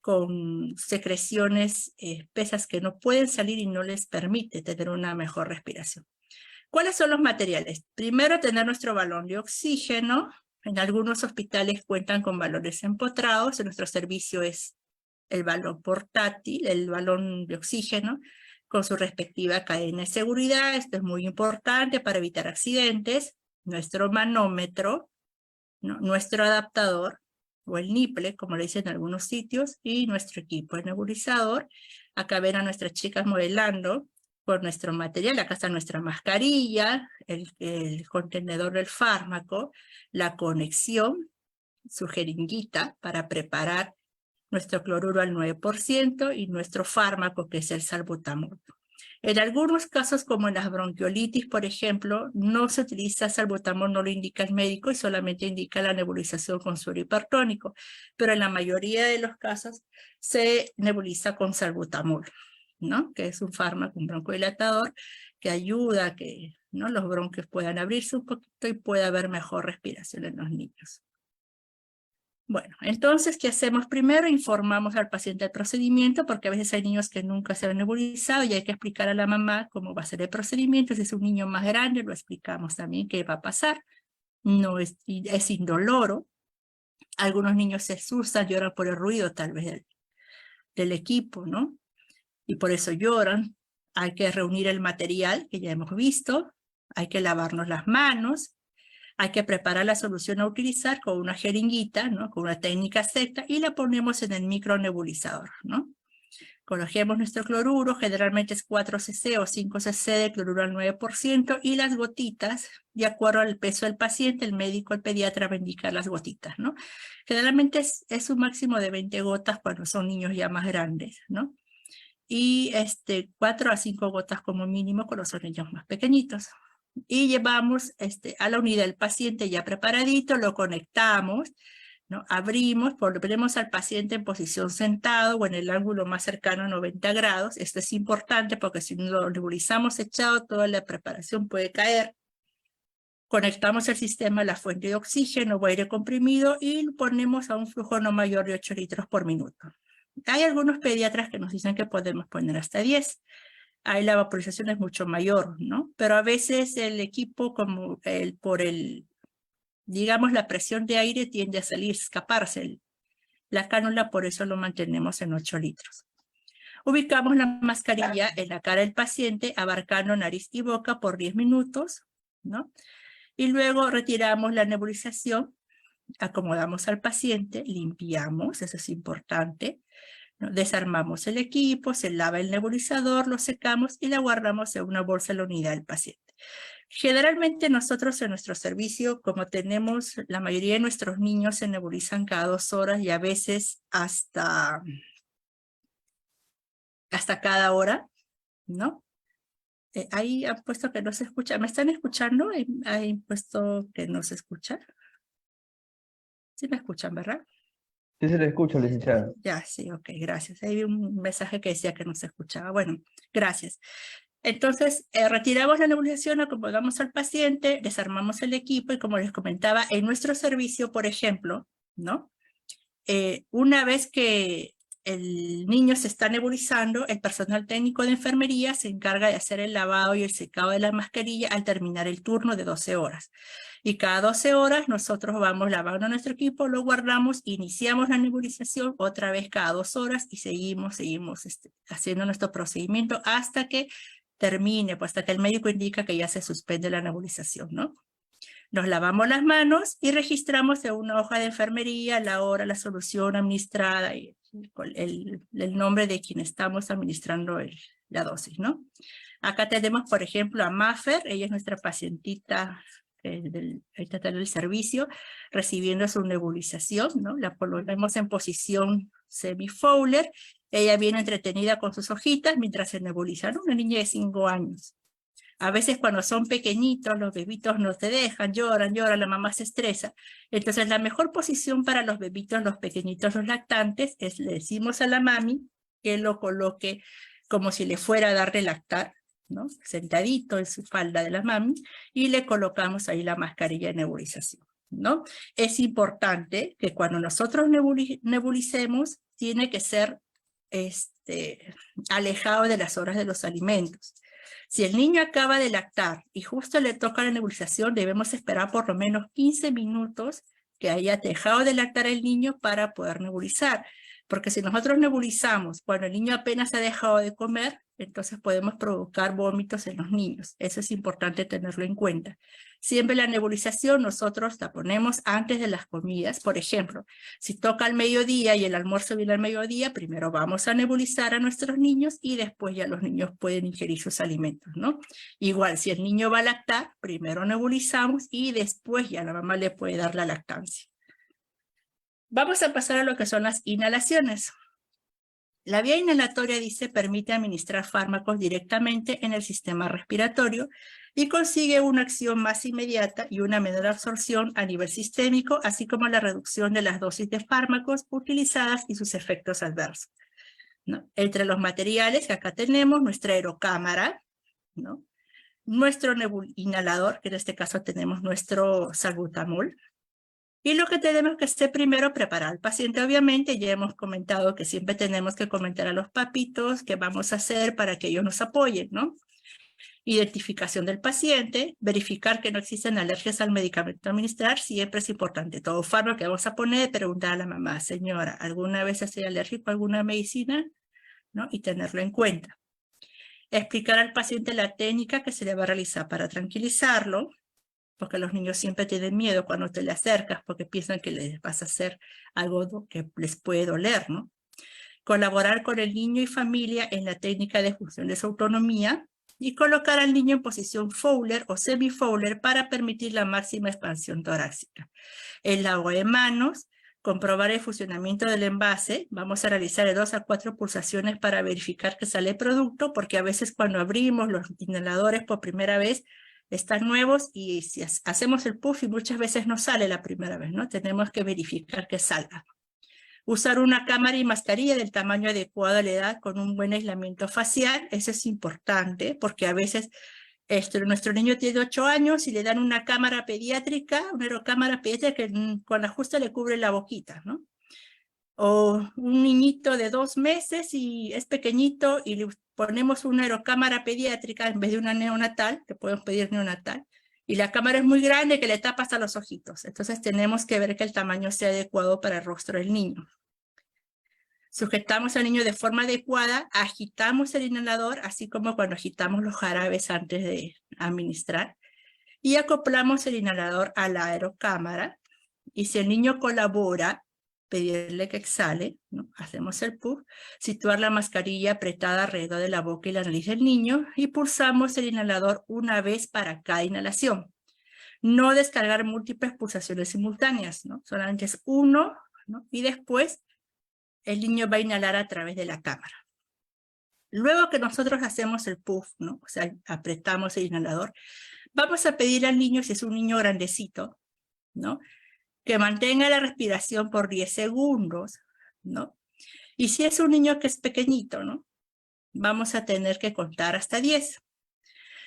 con secreciones espesas que no pueden salir y no les permite tener una mejor respiración. ¿Cuáles son los materiales? Primero, tener nuestro balón de oxígeno. En algunos hospitales cuentan con balones empotrados. En nuestro servicio es el balón portátil, el balón de oxígeno, con su respectiva cadena de seguridad. Esto es muy importante para evitar accidentes. Nuestro manómetro, ¿no? Nuestro adaptador, o el niple, como le dicen en algunos sitios, y nuestro equipo de nebulizador. Acá ven a nuestras chicas modelando con nuestro material. Acá está nuestra mascarilla, el contenedor del fármaco, la conexión, su jeringuita para preparar nuestro cloruro al 9% y nuestro fármaco, que es el salbutamol. En algunos casos, como en las bronquiolitis, por ejemplo, no se utiliza salbutamol, no lo indica el médico y solamente indica la nebulización con suero hipertónico, pero en la mayoría de los casos se nebuliza con salbutamol, ¿no? Que es un fármaco, un broncodilatador, que ayuda a que, ¿no?, los bronquios puedan abrirse un poquito y pueda haber mejor respiración en los niños. Bueno, entonces, ¿qué hacemos primero? Informamos al paciente del procedimiento, porque a veces hay niños que nunca se han nebulizado y hay que explicar a la mamá cómo va a ser el procedimiento. Si es un niño más grande, lo explicamos también qué va a pasar. No es indoloro. Algunos niños se asustan, lloran por el ruido tal vez del equipo, ¿no? Y por eso lloran. Hay que reunir el material que ya hemos visto. Hay que lavarnos las manos. Hay que preparar la solución a utilizar con una jeringuita, ¿no?, con una técnica secta, y la ponemos en el micronebulizador, ¿no? Coloquemos nuestro cloruro, generalmente es 4 cc o 5 cc de cloruro al 9%, y las gotitas, de acuerdo al peso del paciente, el médico, el pediatra va a indicar las gotitas, ¿no? Generalmente es un máximo de 20 gotas cuando son niños ya más grandes, ¿no? Y 4 a 5 gotas como mínimo cuando son niños más pequeñitos. Y llevamos a la unidad del paciente ya preparadito, lo conectamos, ¿no? Abrimos, ponemos al paciente en posición sentado o en el ángulo más cercano a 90 grados. Esto es importante porque si lo nebulizamos echado, toda la preparación puede caer. Conectamos el sistema a la fuente de oxígeno o aire comprimido y lo ponemos a un flujo no mayor de 8 litros por minuto. Hay algunos pediatras que nos dicen que podemos poner hasta 10. Ahí la vaporización es mucho mayor, ¿no? Pero a veces el equipo, como digamos, la presión de aire tiende a salir, escaparse la cánula, por eso lo mantenemos en 8 litros. Ubicamos la mascarilla en la cara del paciente, abarcando nariz y boca por 10 minutos, ¿no? Y luego retiramos la nebulización, acomodamos al paciente, limpiamos, eso es importante, ¿no? Desarmamos el equipo, se lava el nebulizador, lo secamos y la guardamos en una bolsa en la unidad del paciente. Generalmente nosotros en nuestro servicio, como tenemos, la mayoría de nuestros niños se nebulizan cada 2 horas y a veces hasta cada hora, ¿no? Ahí han puesto que no se escucha. ¿Me están escuchando? Ahí han puesto que no se escucha. Sí me escuchan, ¿verdad? Sí se le escucha, licenciada. Ya, sí, ok, gracias. Ahí vi un mensaje que decía que no se escuchaba. Bueno, gracias. Entonces, retiramos la nebulización, acomodamos al paciente, desarmamos el equipo y como les comentaba, en nuestro servicio, por ejemplo, ¿no? Una vez que el niño se está nebulizando, el personal técnico de enfermería se encarga de hacer el lavado y el secado de la mascarilla al terminar el turno de 12 horas. Y cada 12 horas nosotros vamos lavando nuestro equipo, lo guardamos, iniciamos la nebulización otra vez cada 2 horas y seguimos haciendo nuestro procedimiento hasta que termine, pues hasta que el médico indica que ya se suspende la nebulización, ¿no? Nos lavamos las manos y registramos en una hoja de enfermería la hora, la solución administrada y el nombre de quien estamos administrando la dosis, ¿no? Acá tenemos, por ejemplo, a Maffer, ella es nuestra pacientita ahí está el servicio, recibiendo su nebulización, ¿no? La ponemos en posición semi-Fowler, ella viene entretenida con sus hojitas mientras se nebuliza, ¿no? Una niña de 5 años. A veces cuando son pequeñitos, los bebitos no te dejan, lloran, la mamá se estresa. Entonces la mejor posición para los bebitos, los pequeñitos, los lactantes, es le decimos a la mami que lo coloque como si le fuera a darle lactar, ¿no? Sentadito en su falda de la mami, y le colocamos ahí la mascarilla de nebulización, ¿no? Es importante que cuando nosotros nebulicemos, tiene que ser alejado de las horas de los alimentos. Si el niño acaba de lactar y justo le toca la nebulización, debemos esperar por lo menos 15 minutos que haya dejado de lactar el niño para poder nebulizar. Porque si nosotros nebulizamos cuando el niño apenas ha dejado de comer, entonces podemos provocar vómitos en los niños. Eso es importante tenerlo en cuenta. Siempre la nebulización nosotros la ponemos antes de las comidas. Por ejemplo, si toca al mediodía y el almuerzo viene al mediodía, primero vamos a nebulizar a nuestros niños y después ya los niños pueden ingerir sus alimentos, ¿no? Igual, si el niño va a lactar, primero nebulizamos y después ya la mamá le puede dar la lactancia. Vamos a pasar a lo que son las inhalaciones. La vía inhalatoria, dice, permite administrar fármacos directamente en el sistema respiratorio y consigue una acción más inmediata y una menor absorción a nivel sistémico, así como la reducción de las dosis de fármacos utilizadas y sus efectos adversos, ¿no? Entre los materiales que acá tenemos, nuestra aerocámara, ¿no? Nuestro inhalador, que en este caso tenemos nuestro salbutamol. Y lo que tenemos que hacer primero, preparar al paciente, obviamente. Ya hemos comentado que siempre tenemos que comentar a los papitos qué vamos a hacer para que ellos nos apoyen, ¿no? Identificación del paciente, verificar que no existen alergias al medicamento a administrar, siempre es importante. Todo fármaco que vamos a poner, preguntar a la mamá, señora, ¿alguna vez ha sido alérgico a alguna medicina? ¿No? Y tenerlo en cuenta. Explicar al paciente la técnica que se le va a realizar para tranquilizarlo, porque los niños siempre tienen miedo cuando te le acercas, porque piensan que les vas a hacer algo que les puede doler, ¿no? Colaborar con el niño y familia en la técnica de función de su autonomía y colocar al niño en posición Fowler o semi-Fowler para permitir la máxima expansión torácica. El lavado de manos, comprobar el funcionamiento del envase. Vamos a realizar de 2 a 4 pulsaciones para verificar que sale el producto, porque a veces cuando abrimos los inhaladores por primera vez, están nuevos y si hacemos el puff y muchas veces no sale la primera vez, ¿no? Tenemos que verificar que salga. Usar una cámara y mascarilla del tamaño adecuado a la edad con un buen aislamiento facial. Eso es importante porque a veces nuestro niño tiene 8 años y le dan una cámara pediátrica, una aerocámara pediátrica que con ajuste le cubre la boquita, ¿no? O un niñito de 2 meses y es pequeñito y le ponemos una aerocámara pediátrica en vez de una neonatal, que podemos pedir neonatal, y la cámara es muy grande que le tapa hasta los ojitos. Entonces tenemos que ver que el tamaño sea adecuado para el rostro del niño. Sujetamos al niño de forma adecuada, agitamos el inhalador, así como cuando agitamos los jarabes antes de administrar, y acoplamos el inhalador a la aerocámara, y si el niño colabora, pedirle que exhale, ¿no? Hacemos el puff, situar la mascarilla apretada alrededor de la boca y la nariz del niño y pulsamos el inhalador una vez para cada inhalación. No descargar múltiples pulsaciones simultáneas, ¿no? Solamente es uno, ¿no? Y después el niño va a inhalar a través de la cámara. Luego que nosotros hacemos el puff, ¿no? O sea, apretamos el inhalador, vamos a pedir al niño, si es un niño grandecito, ¿no? Que mantenga la respiración por 10 segundos, ¿no? Y si es un niño que es pequeñito, ¿no? Vamos a tener que contar hasta 10.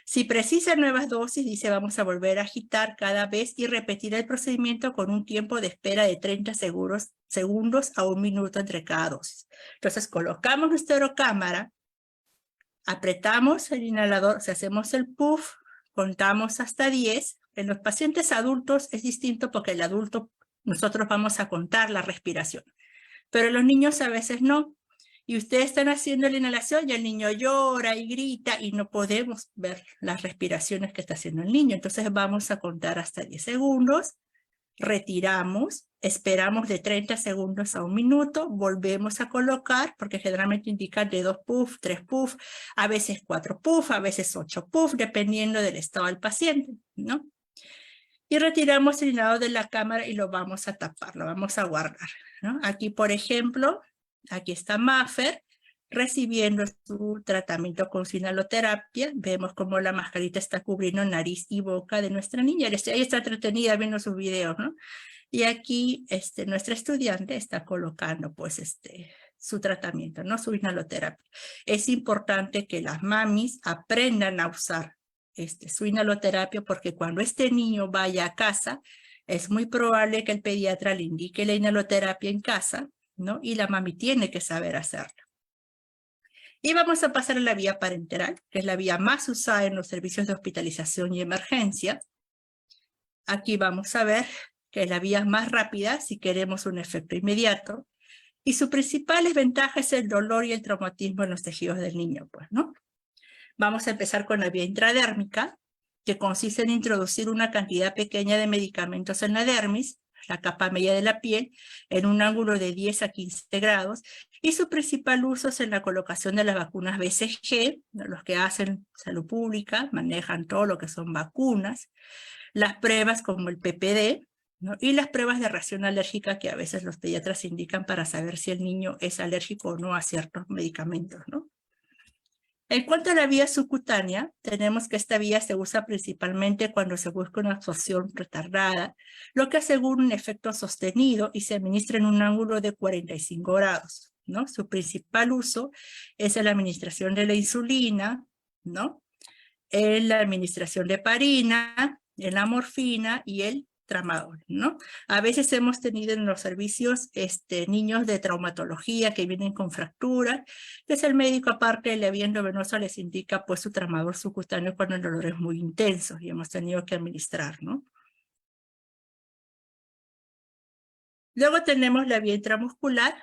Si precisa nuevas dosis, dice, vamos a volver a agitar cada vez y repetir el procedimiento con un tiempo de espera de 30 segundos a 1 minuto entre cada dosis. Entonces, colocamos nuestra aerocámara, apretamos el inhalador, o sea, hacemos el puff, contamos hasta 10. En los pacientes adultos es distinto porque el adulto, nosotros vamos a contar la respiración. Pero los niños a veces no. Y ustedes están haciendo la inhalación y el niño llora y grita y no podemos ver las respiraciones que está haciendo el niño. Entonces vamos a contar hasta 10 segundos, retiramos, esperamos de 30 segundos a 1 minuto, volvemos a colocar, porque generalmente indican de 2 puff, 3 puff, a veces 4 puff, a veces 8 puff, dependiendo del estado del paciente, ¿no? Y retiramos el inhalador de la cámara y lo vamos a tapar, lo vamos a guardar, ¿no? Aquí, por ejemplo, aquí está Maffer recibiendo su tratamiento con su inhaloterapia. Vemos cómo la mascarita está cubriendo nariz y boca de nuestra niña. Ella está entretenida viendo sus videos, ¿no? Y aquí nuestra estudiante está colocando pues su tratamiento, ¿no? Su inhaloterapia. Es importante que las mamis aprendan a usar su inhaloterapia porque cuando este niño vaya a casa es muy probable que el pediatra le indique la inhaloterapia en casa, ¿no? Y la mami tiene que saber hacerlo. Y vamos a pasar a la vía parenteral, que es la vía más usada en los servicios de hospitalización y emergencia. Aquí vamos a ver que es la vía más rápida si queremos un efecto inmediato. Y su principal desventaja es el dolor y el traumatismo en los tejidos del niño, pues, ¿no? Vamos a empezar con la vía intradérmica, que consiste en introducir una cantidad pequeña de medicamentos en la dermis, la capa media de la piel, en un ángulo de 10 a 15 grados, y su principal uso es en la colocación de las vacunas BCG, los que hacen salud pública, manejan todo lo que son vacunas, las pruebas como el PPD, ¿no? Y las pruebas de reacción alérgica que a veces los pediatras indican para saber si el niño es alérgico o no a ciertos medicamentos, ¿no? En cuanto a la vía subcutánea, tenemos que esta vía se usa principalmente cuando se busca una absorción retardada, lo que asegura un efecto sostenido y se administra en un ángulo de 45 grados, ¿no? Su principal uso es en la administración de la insulina, ¿no? En la administración de heparina, en la morfina y el tramadol, ¿no? A veces hemos tenido en los servicios niños de traumatología que vienen con fracturas, entonces el médico aparte de la vía endovenosa les indica pues su tramadol subcutáneo cuando el dolor es muy intenso y hemos tenido que administrar, ¿no? Luego tenemos la vía intramuscular,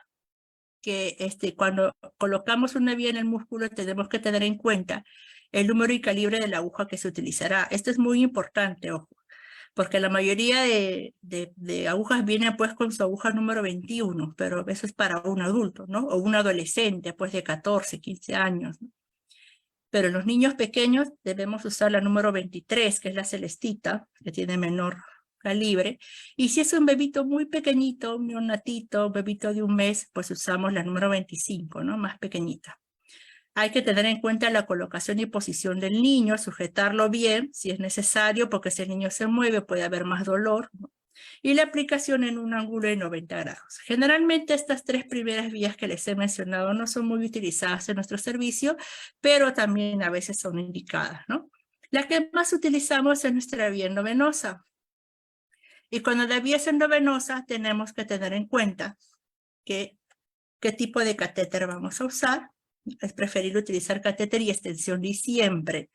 que cuando colocamos una vía en el músculo tenemos que tener en cuenta el número y calibre de la aguja que se utilizará. Esto es muy importante, ojo, porque la mayoría de agujas vienen pues con su aguja número 21, pero eso es para un adulto, ¿no? O un adolescente pues de 14, 15 años, ¿no? Pero en los niños pequeños debemos usar la número 23, que es la celestita, que tiene menor calibre. Y si es un bebito muy pequeñito, un neonatito, un bebito de un mes, pues usamos la número 25, ¿no? Más pequeñita. Hay que tener en cuenta la colocación y posición del niño, sujetarlo bien si es necesario, porque si el niño se mueve puede haber más dolor, ¿no? Y la aplicación en un ángulo de 90 grados. Generalmente estas tres primeras vías que les he mencionado no son muy utilizadas en nuestro servicio, pero también a veces son indicadas, ¿no? La que más utilizamos es nuestra vía endovenosa. Y cuando la vía es endovenosa tenemos que tener en cuenta qué tipo de catéter vamos a usar. Es preferible utilizar catéter y extensión y siempre.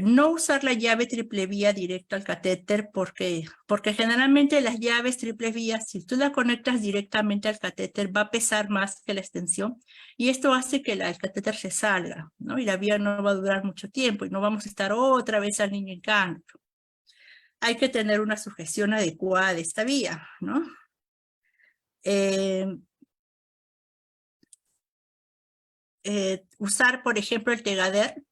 No usar la llave triple vía directa al catéter porque generalmente las llaves triple vías, si tú la conectas directamente al catéter, va a pesar más que la extensión y esto hace que el catéter se salga, ¿no? Y la vía no va a durar mucho tiempo y no vamos a estar otra vez al niño en canto. Hay que tener una sujeción adecuada de esta vía, ¿no? Usar, por ejemplo, el tegader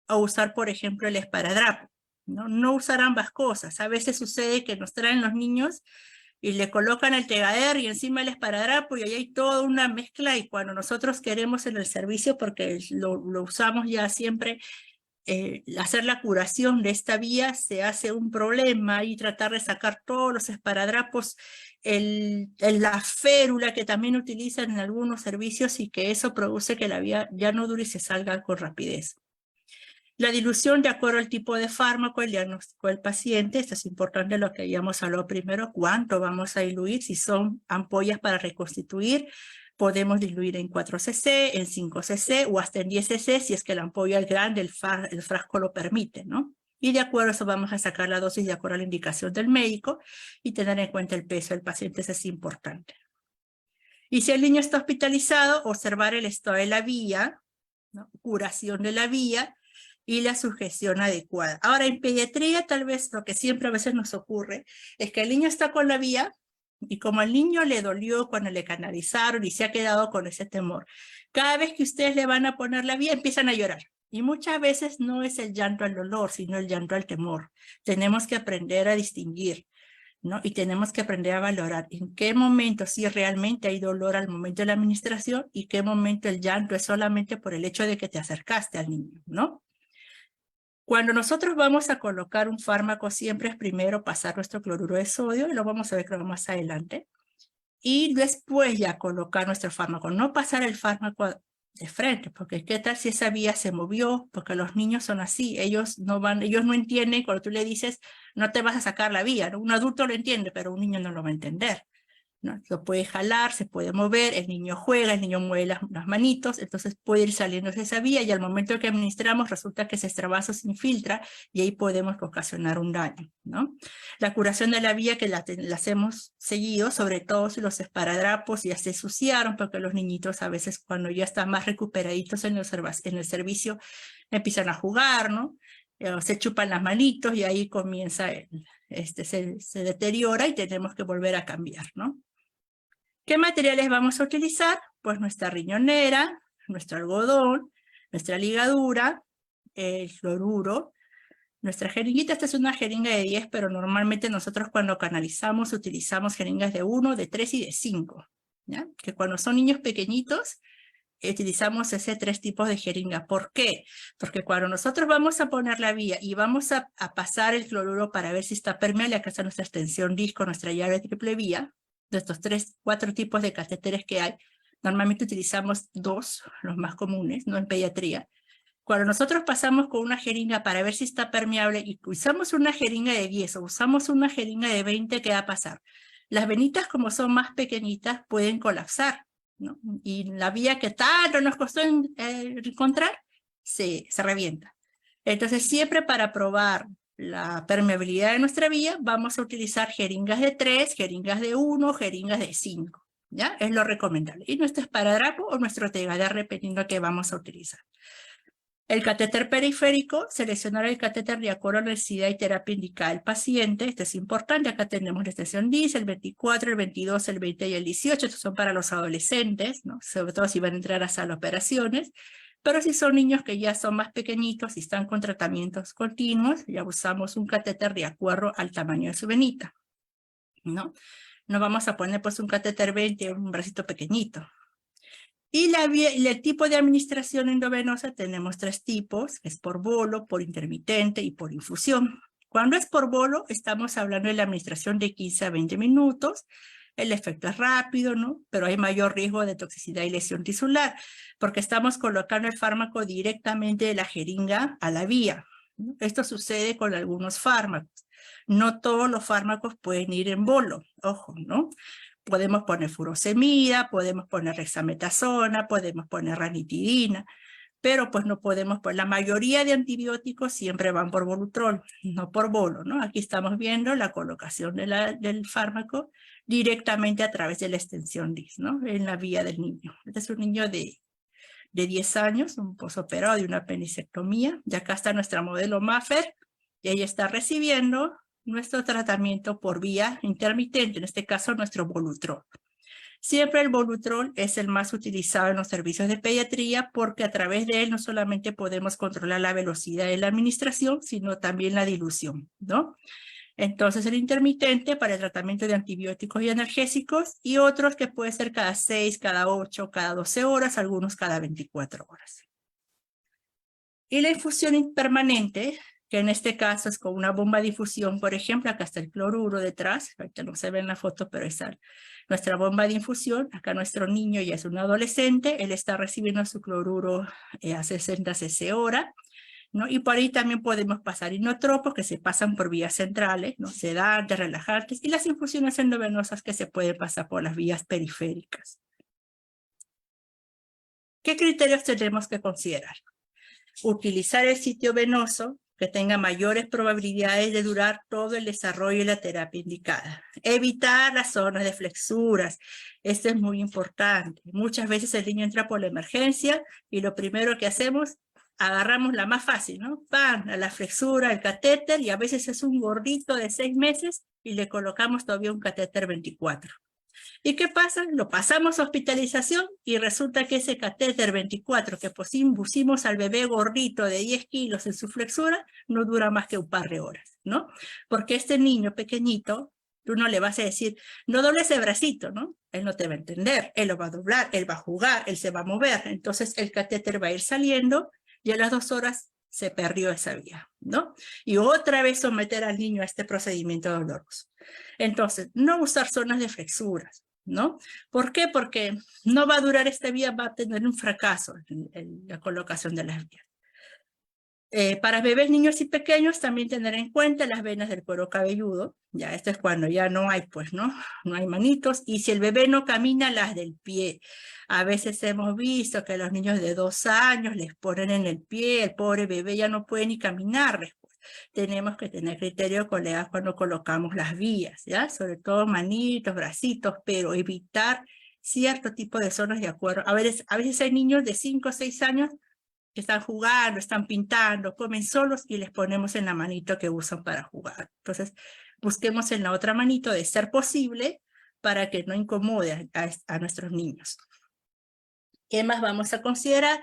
o usar, por ejemplo, el esparadrapo, ¿no? No usar ambas cosas. A veces sucede que nos traen los niños y le colocan el tegader y encima el esparadrapo y ahí hay toda una mezcla y cuando nosotros queremos en el servicio, porque lo usamos ya siempre, hacer la curación de esta vía se hace un problema y tratar de sacar todos los esparadrapos, la férula que también utilizan en algunos servicios y que eso produce que la vía ya no dure y se salga con rapidez. La dilución de acuerdo al tipo de fármaco, el diagnóstico del paciente, esto es importante lo que habíamos hablado primero, cuánto vamos a diluir, si son ampollas para reconstituir, podemos diluir en 4 cc, en 5 cc o hasta en 10 cc si es que la ampolla es grande, el frasco lo permite, ¿no? Y de acuerdo a eso vamos a sacar la dosis de acuerdo a la indicación del médico y tener en cuenta el peso del paciente, eso es importante. Y si el niño está hospitalizado, observar el estado de la vía, ¿no? Curación de la vía, y la sujeción adecuada. Ahora, en pediatría, tal vez lo que siempre a veces nos ocurre es que el niño está con la vía y como al niño le dolió cuando le canalizaron y se ha quedado con ese temor, cada vez que ustedes le van a poner la vía empiezan a llorar. Y muchas veces no es el llanto al dolor, sino el llanto al temor. Tenemos que aprender a distinguir, ¿no? Y tenemos que aprender a valorar en qué momento sí realmente hay dolor al momento de la administración y qué momento el llanto es solamente por el hecho de que te acercaste al niño, ¿no? Cuando nosotros vamos a colocar un fármaco, siempre es primero pasar nuestro cloruro de sodio, y lo vamos a ver más adelante, y después ya colocar nuestro fármaco, no pasar el fármaco de frente, porque qué tal si esa vía se movió, porque los niños son así, ellos no entienden cuando tú le dices, no te vas a sacar la vía, ¿no? Un adulto lo entiende, pero un niño no lo va a entender. ¿no? Lo puede jalar, se puede mover, el niño juega, el niño mueve las manitos, entonces puede ir saliendo de esa vía y al momento que administramos resulta que ese extravaso se infiltra y ahí podemos ocasionar un daño, ¿no? La curación de la vía que la hacemos seguido, sobre todo si los esparadrapos ya se ensuciaron, porque los niñitos a veces cuando ya están más recuperaditos en el servicio empiezan a jugar, ¿no? Se chupan las manitos y ahí comienza, se deteriora y tenemos que volver a cambiar, ¿no? ¿Qué materiales vamos a utilizar? Pues nuestra riñonera, nuestro algodón, nuestra ligadura, el cloruro, nuestra jeringuita. Esta es una jeringa de 10, pero normalmente nosotros cuando canalizamos utilizamos jeringas de 1, de 3 y de 5, ¿ya? Que cuando son niños pequeñitos utilizamos ese 3 tipos de jeringa. ¿Por qué? Porque cuando nosotros vamos a poner la vía y vamos a pasar el cloruro para ver si está permeable, acá está nuestra extensión disco, nuestra llave triple vía, de estos 4 tipos de catéteres que hay, normalmente utilizamos 2, los más comunes, no en pediatría. Cuando nosotros pasamos con una jeringa para ver si está permeable y usamos una jeringa de 10 o usamos una jeringa de 20, ¿qué va a pasar? Las venitas, como son más pequeñitas, pueden colapsar, ¿no? Y la vía que tanto nos costó encontrar se revienta. Entonces, siempre para probar la permeabilidad de nuestra vía, vamos a utilizar jeringas de 3, jeringas de 1, jeringas de 5, ¿ya? Es lo recomendable. Y nuestro esparadrapo o nuestro TEGADER, dependiendo de qué vamos a utilizar. El catéter periférico, seleccionar el catéter de acuerdo a la necesidad y terapia indicada del paciente. Esto es importante. Acá tenemos la extensión DIS, el 24, el 22, el 20 y el 18. Estos son para los adolescentes, ¿no? Sobre todo si van a entrar a sala de operaciones. Pero si son niños que ya son más pequeñitos y están con tratamientos continuos, ya usamos un catéter de acuerdo al tamaño de su venita, ¿no? No vamos a poner pues un catéter 20 o un bracito pequeñito. Y el tipo de administración endovenosa tenemos 3 tipos, es por bolo, por intermitente y por infusión. Cuando es por bolo, estamos hablando de la administración de 15 a 20 minutos, el efecto es rápido, ¿no? Pero hay mayor riesgo de toxicidad y lesión tisular, porque estamos colocando el fármaco directamente de la jeringa a la vía, ¿no? Esto sucede con algunos fármacos. No todos los fármacos pueden ir en bolo, ojo, ¿no? Podemos poner furosemida, podemos poner dexametasona, podemos poner ranitidina, pero pues no podemos, pues la mayoría de antibióticos siempre van por Volutrol, no por bolo, ¿no? Aquí estamos viendo la colocación del fármaco directamente a través de la extensión DIS, ¿no? En la vía del niño. Este es un niño de 10 años, un posoperado de una apendicectomía, y acá está nuestra modelo Maffer, y ella está recibiendo nuestro tratamiento por vía intermitente, en este caso nuestro Volutrol. Siempre el Volutrol es el más utilizado en los servicios de pediatría porque a través de él no solamente podemos controlar la velocidad de la administración, sino también la dilución, ¿no? Entonces el intermitente para el tratamiento de antibióticos y analgésicos y otros que puede ser cada 6, cada 8, cada 12 horas, algunos cada 24 horas. Y la infusión permanente, que en este caso es con una bomba de infusión, por ejemplo, acá está el cloruro detrás, ahorita no se ve en la foto, pero está nuestra bomba de infusión, acá nuestro niño ya es un adolescente, él está recibiendo su cloruro a 60 cc hora, ¿no? Y por ahí también podemos pasar inotropos que se pasan por vías centrales, ¿no? Sedantes, relajantes, y las infusiones endovenosas que se pueden pasar por las vías periféricas. ¿Qué criterios tenemos que considerar? Utilizar el sitio venoso que tenga mayores probabilidades de durar todo el desarrollo de la terapia indicada. Evitar las zonas de flexuras. Esto es muy importante. Muchas veces el niño entra por la emergencia y lo primero que hacemos, agarramos la más fácil, ¿no? Van a la flexura, el catéter, y a veces es un gordito de 6 meses y le colocamos todavía un catéter 24. ¿Y qué pasa? Lo pasamos a hospitalización y resulta que ese catéter 24 que pusimos al bebé gordito de 10 kilos en su flexura no dura más que un par de horas, ¿no? Porque este niño pequeñito, tú no le vas a decir, no doble ese bracito, ¿no? Él no te va a entender, él lo va a doblar, él va a jugar, él se va a mover. Entonces el catéter va a ir saliendo y a las 2 horas se perdió esa vía, ¿no? Y otra vez someter al niño a este procedimiento doloroso. Entonces, no usar zonas de flexuras, ¿no? ¿Por qué? Porque no va a durar esta vía, va a tener un fracaso en la colocación de las vías. Para bebés, niños y pequeños, también tener en cuenta las venas del cuero cabelludo. Ya, esto es cuando ya no hay, pues, ¿no? No hay manitos. Y si el bebé no camina, las del pie. A veces hemos visto que a los niños de 2 años les ponen en el pie, el pobre bebé ya no puede ni caminar después. Tenemos que tener criterio, colegas, cuando colocamos las vías, ¿ya? Sobre todo manitos, bracitos, pero evitar cierto tipo de zonas de acuerdo. A veces hay niños de 5 o 6 años que están jugando, están pintando, comen solos y les ponemos en la manito que usan para jugar. Entonces, busquemos en la otra manito, de ser posible, para que no incomode a nuestros niños. ¿Qué más vamos a considerar?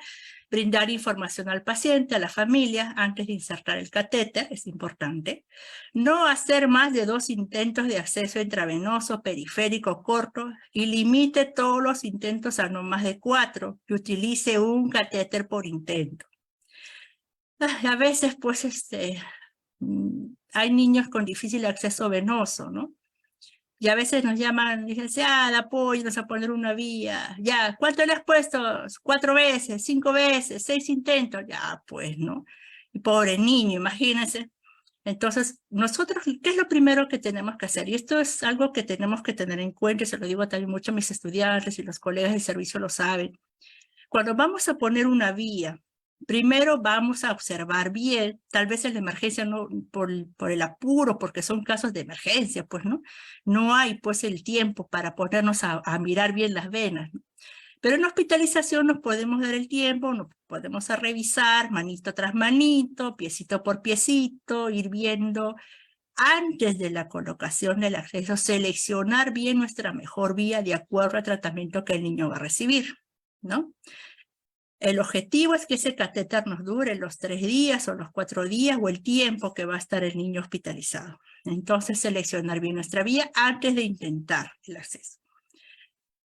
Brindar información al paciente, a la familia, antes de insertar el catéter, es importante. No hacer más de 2 intentos de acceso intravenoso, periférico, corto, y limite todos los intentos a no más de 4, y utilice un catéter por intento. A veces, pues, hay niños con difícil acceso venoso, ¿no? Y a veces nos llaman, licenciada, apóyenos a poner una vía. Ya, ¿cuánto le has puesto? 4 veces, 5 veces, 6 intentos. Ya, pues, ¿no? Y pobre niño, imagínense. Entonces, nosotros, ¿qué es lo primero que tenemos que hacer? Y esto es algo que tenemos que tener en cuenta, y se lo digo también mucho a mis estudiantes y los colegas del servicio lo saben. Cuando vamos a poner una vía, primero vamos a observar bien, tal vez en la emergencia no por el apuro, porque son casos de emergencia, pues, ¿no? No hay, pues, el tiempo para ponernos a mirar bien las venas, ¿no? Pero en hospitalización nos podemos dar el tiempo, nos podemos a revisar manito tras manito, piecito por piecito, ir viendo antes de la colocación del acceso, seleccionar bien nuestra mejor vía de acuerdo al tratamiento que el niño va a recibir, ¿no? El objetivo es que ese catéter nos dure los 3 días o los 4 días o el tiempo que va a estar el niño hospitalizado. Entonces, seleccionar bien nuestra vía antes de intentar el acceso.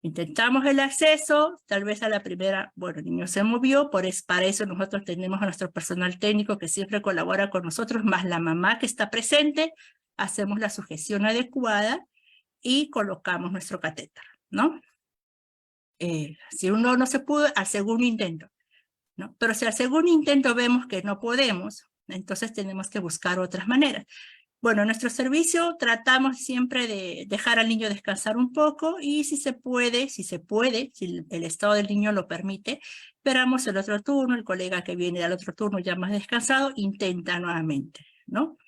Intentamos el acceso, tal vez a la primera, bueno, el niño se movió, para eso nosotros tenemos a nuestro personal técnico que siempre colabora con nosotros, más la mamá que está presente, hacemos la sujeción adecuada y colocamos nuestro catéter, ¿no? Si uno no se pudo, al segundo intento, ¿no? Pero si al segundo intento vemos que no podemos, entonces tenemos que buscar otras maneras. Bueno, en nuestro servicio tratamos siempre de dejar al niño descansar un poco y si el estado del niño lo permite, esperamos el otro turno, el colega que viene al otro turno ya más descansado, intenta nuevamente, ¿no?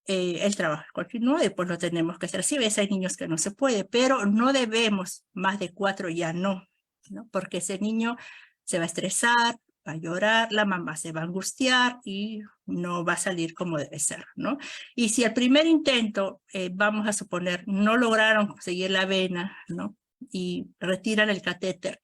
El trabajo continúa y después lo tenemos que hacer así. A veces hay niños que no se puede, pero no debemos más de 4 ya no, porque ese niño se va a estresar, va a llorar, la mamá se va a angustiar y no va a salir como debe ser, ¿no? Y si al primer intento, vamos a suponer, no lograron conseguir la vena, ¿no? Y retiran el catéter,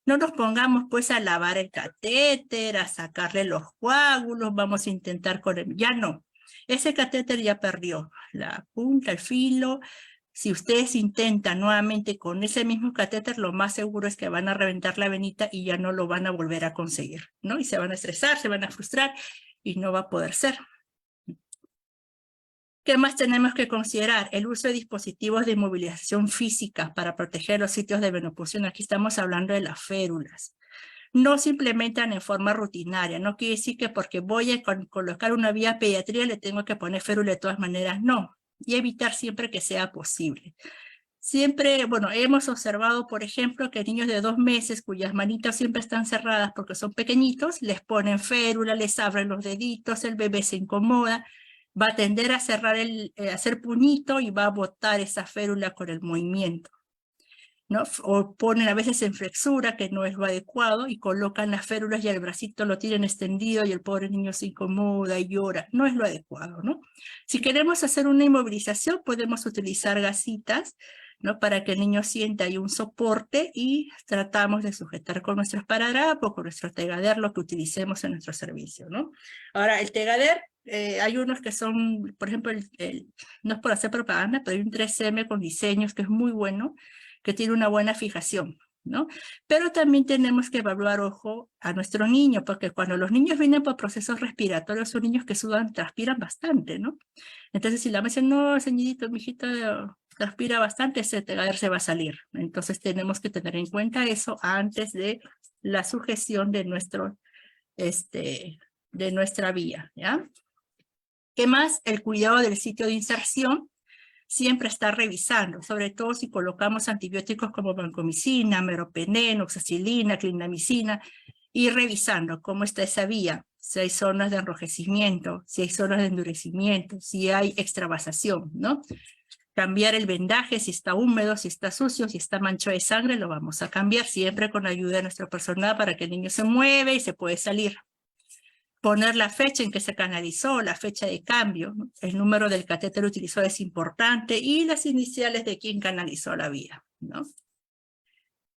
no nos pongamos pues a lavar el catéter, a sacarle los coágulos, vamos a intentar con él, ya no. Ese catéter ya perdió la punta, el filo. Si ustedes intentan nuevamente con ese mismo catéter, lo más seguro es que van a reventar la venita y ya no lo van a volver a conseguir, ¿no? Y se van a estresar, se van a frustrar y no va a poder ser. ¿Qué más tenemos que considerar? El uso de dispositivos de movilización física para proteger los sitios de venopunción. Aquí estamos hablando de las férulas. No se implementan en forma rutinaria. No quiere decir que porque voy a colocar una vía pediatría le tengo que poner férula de todas maneras. No. Y evitar siempre que sea posible. Siempre, bueno, hemos observado, por ejemplo, que niños de 2 meses cuyas manitas siempre están cerradas porque son pequeñitos, les ponen férula, les abren los deditos, el bebé se incomoda, va a tender a cerrar a hacer puñito y va a botar esa férula con el movimiento, ¿no? O ponen a veces en flexura, que no es lo adecuado, y colocan las férulas y el bracito lo tienen extendido y el pobre niño se incomoda y llora. No es lo adecuado, ¿no? Si queremos hacer una inmovilización, podemos utilizar gasitas, ¿no? Para que el niño sienta ahí un soporte y tratamos de sujetar con nuestro esparadrapo, con nuestro tegader, lo que utilicemos en nuestro servicio, ¿no? Ahora, el tegader, hay unos que son, por ejemplo, no es por hacer propaganda, pero hay un 3M con diseños que es muy bueno, que tiene una buena fijación, ¿no? Pero también tenemos que evaluar, ojo, a nuestro niño, porque cuando los niños vienen por procesos respiratorios, son niños que sudan, transpiran bastante, ¿no? Entonces, si la mamá dice, no, señorito, mi hijita transpira bastante, ese tegader se va a salir. Entonces, tenemos que tener en cuenta eso antes de la sujeción de nuestro de nuestra vía, ¿ya? ¿Qué más? El cuidado del sitio de inserción siempre está revisando, sobre todo si colocamos antibióticos como vancomicina, meropenem, oxacilina, clindamicina, y revisando cómo está esa vía, si hay zonas de enrojecimiento, si hay zonas de endurecimiento, si hay extravasación, ¿no? Cambiar el vendaje, si está húmedo, si está sucio, si está manchado de sangre, lo vamos a cambiar siempre con ayuda de nuestro personal para que el niño se mueva y se puede salir. Poner la fecha en que se canalizó, la fecha de cambio, ¿no? El número del catéter utilizado es importante y las iniciales de quien canalizó la vía, ¿no?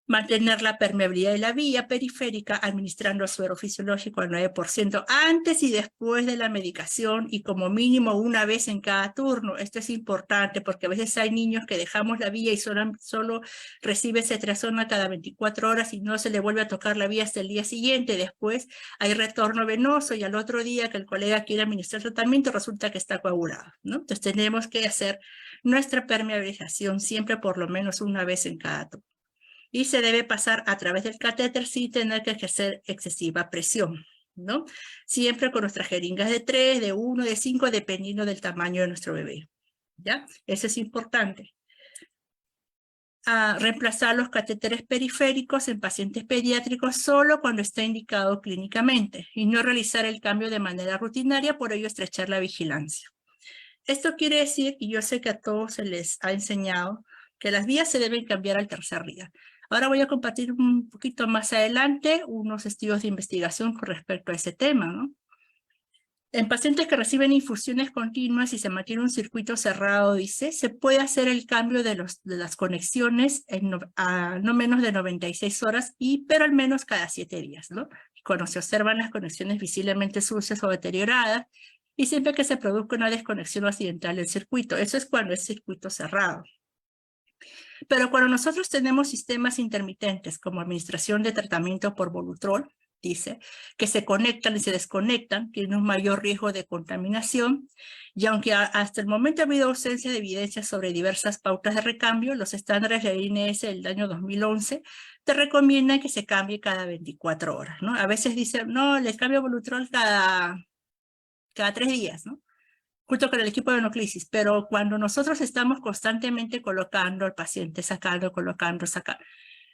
Mantener la permeabilidad de la vía periférica administrando suero fisiológico al 9% antes y después de la medicación y como mínimo una vez en cada turno. Esto es importante porque a veces hay niños que dejamos la vía y solo recibe cetrazona cada 24 horas y no se le vuelve a tocar la vía hasta el día siguiente. Después hay retorno venoso y al otro día que el colega quiere administrar tratamiento resulta que está coagulado, ¿no? Entonces tenemos que hacer nuestra permeabilización siempre por lo menos una vez en cada turno. Y se debe pasar a través del catéter sin tener que ejercer excesiva presión, ¿no? Siempre con nuestras jeringas de 3, de 1, de 5, dependiendo del tamaño de nuestro bebé, ¿ya? Eso es importante. Reemplazar los catéteres periféricos en pacientes pediátricos solo cuando está indicado clínicamente y no realizar el cambio de manera rutinaria, por ello estrechar la vigilancia. Esto quiere decir, y yo sé que a todos se les ha enseñado, que las vías se deben cambiar al tercer día. Ahora voy a compartir un poquito más adelante unos estudios de investigación con respecto a ese tema, ¿no? En pacientes que reciben infusiones continuas y se mantiene un circuito cerrado, dice, se puede hacer el cambio de las conexiones a no menos de 96 horas, pero al menos cada 7 días, ¿no? Cuando se observan las conexiones visiblemente sucias o deterioradas, y siempre que se produzca una desconexión accidental del circuito. Eso es cuando es circuito cerrado. Pero cuando nosotros tenemos sistemas intermitentes como administración de tratamiento por Volutrol, dice, que se conectan y se desconectan, tiene un mayor riesgo de contaminación, y aunque hasta el momento ha habido ausencia de evidencia sobre diversas pautas de recambio, los estándares de INS del año 2011 te recomiendan que se cambie cada 24 horas, ¿no? A veces dicen, no, le cambio Volutrol cada 3 días, ¿no? Junto con el equipo de nuclisis, pero cuando nosotros estamos constantemente colocando al paciente, sacando, colocando, sacando,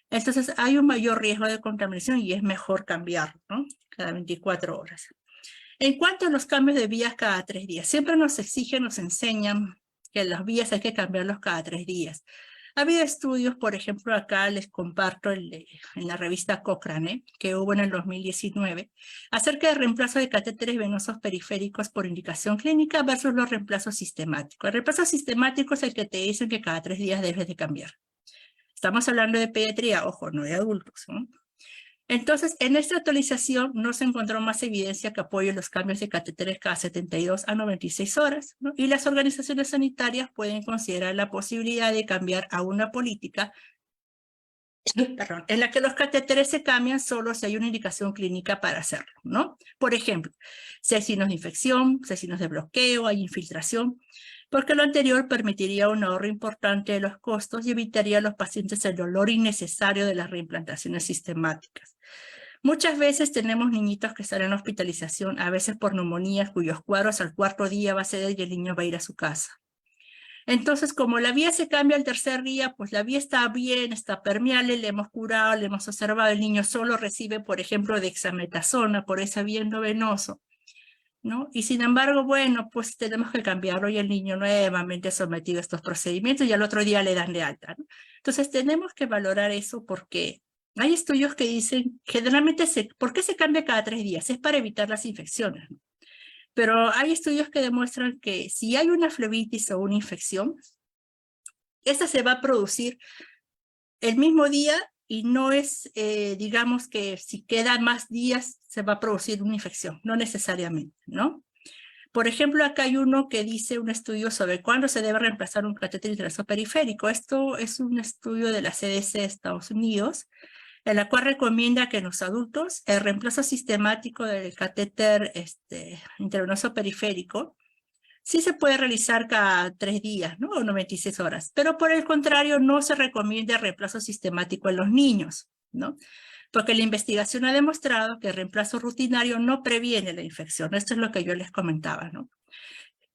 entonces hay un mayor riesgo de contaminación y es mejor cambiarlo, ¿no? Cada 24 horas. En cuanto a los cambios de vías cada 3 días, siempre nos exigen, nos enseñan que las vías hay que cambiarlos cada 3 días. Ha habido estudios, por ejemplo, acá les comparto en la revista Cochrane, que hubo en el 2019, acerca del reemplazo de catéteres venosos periféricos por indicación clínica versus los reemplazos sistemáticos. El reemplazo sistemático es el que te dicen que cada 3 días debes de cambiar. Estamos hablando de pediatría, ojo, no de adultos, ¿no? Entonces, en esta actualización no se encontró más evidencia que apoye los cambios de catéteres cada 72 a 96 horas, ¿no? Y las organizaciones sanitarias pueden considerar la posibilidad de cambiar a una política en la que los catéteres se cambian solo si hay una indicación clínica para hacerlo, ¿no? Por ejemplo, si hay signos de infección, si hay signos de bloqueo, hay infiltración, porque lo anterior permitiría un ahorro importante de los costos y evitaría a los pacientes el dolor innecesario de las reimplantaciones sistemáticas. Muchas veces tenemos niñitos que están en hospitalización, a veces por neumonías, cuyos cuadros al 4º día va a ceder y el niño va a ir a su casa. Entonces, como la vía se cambia al 3er día, pues la vía está bien, está permeable, le hemos curado, le hemos observado, el niño solo recibe, por ejemplo, dexametasona por ese vía endovenoso, ¿no? Y sin embargo, bueno, pues tenemos que cambiarlo y el niño nuevamente sometido a estos procedimientos y al otro día le dan de alta, ¿no? Entonces tenemos que valorar eso porque hay estudios que dicen, generalmente, ¿por qué se cambia cada 3 días? Es para evitar las infecciones, ¿no? Pero hay estudios que demuestran que si hay una flebitis o una infección, esta se va a producir el mismo día y no es, digamos que si quedan más días se va a producir una infección, no necesariamente, ¿no? Por ejemplo, acá hay uno que dice un estudio sobre cuándo se debe reemplazar un catéter intravenoso periférico. Esto es un estudio de la CDC de Estados Unidos, en la cual recomienda que en los adultos el reemplazo sistemático del catéter intravenoso periférico sí se puede realizar cada 3 días, ¿no? O 96 horas. Pero por el contrario, no se recomienda el reemplazo sistemático en los niños, ¿no? porque la investigación ha demostrado que el reemplazo rutinario no previene la infección. Esto es lo que yo les comentaba, ¿no?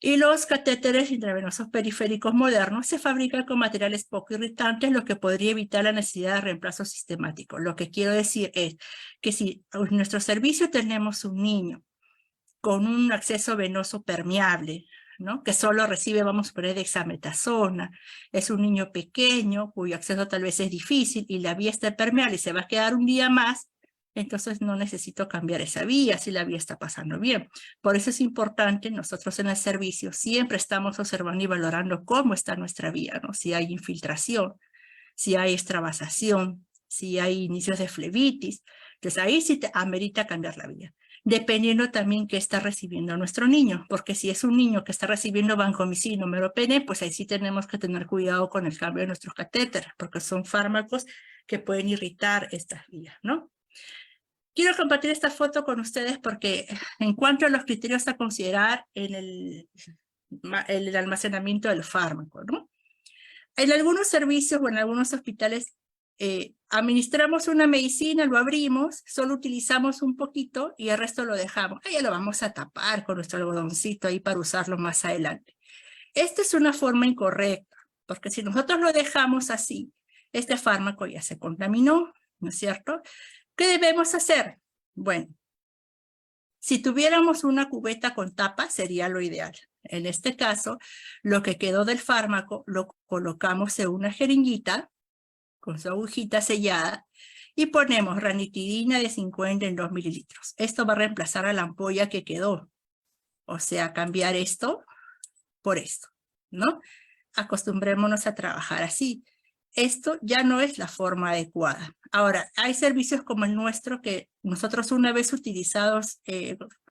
Y los catéteres intravenosos periféricos modernos se fabrican con materiales poco irritantes, lo que podría evitar la necesidad de reemplazo sistemático. Lo que quiero decir es que si en nuestro servicio tenemos un niño con un acceso venoso permeable, ¿no? Que solo recibe, vamos a poner, dexametasona, es un niño pequeño cuyo acceso tal vez es difícil y la vía está permeable y se va a quedar un día más, entonces no necesito cambiar esa vía si la vía está pasando bien. Por eso es importante, nosotros en el servicio siempre estamos observando y valorando cómo está nuestra vía, ¿no? Si hay infiltración, si hay extravasación, si hay inicios de flebitis. Entonces ahí sí te amerita cambiar la vía, dependiendo también qué está recibiendo nuestro niño, porque si es un niño que está recibiendo vancomicina o meropenem, pues ahí sí tenemos que tener cuidado con el cambio de nuestros catéteres, porque son fármacos que pueden irritar estas vías, ¿no? Quiero compartir esta foto con ustedes porque en cuanto a los criterios a considerar en el almacenamiento del fármaco, ¿no? En algunos servicios o en algunos hospitales administramos una medicina, lo abrimos, solo utilizamos un poquito y el resto lo dejamos. Ahí ya lo vamos a tapar con nuestro algodoncito ahí para usarlo más adelante. Esta es una forma incorrecta, porque si nosotros lo dejamos así, este fármaco ya se contaminó, ¿no es cierto? ¿Qué debemos hacer? Bueno, si tuviéramos una cubeta con tapa sería lo ideal. En este caso, lo que quedó del fármaco lo colocamos en una jeringuita con su agujita sellada y ponemos ranitidina de 50 en 2 mililitros. Esto va a reemplazar a la ampolla que quedó. O sea, cambiar esto por esto, ¿no? Acostumbrémonos a trabajar así. Esto ya no es la forma adecuada. Ahora, hay servicios como el nuestro que nosotros una vez utilizados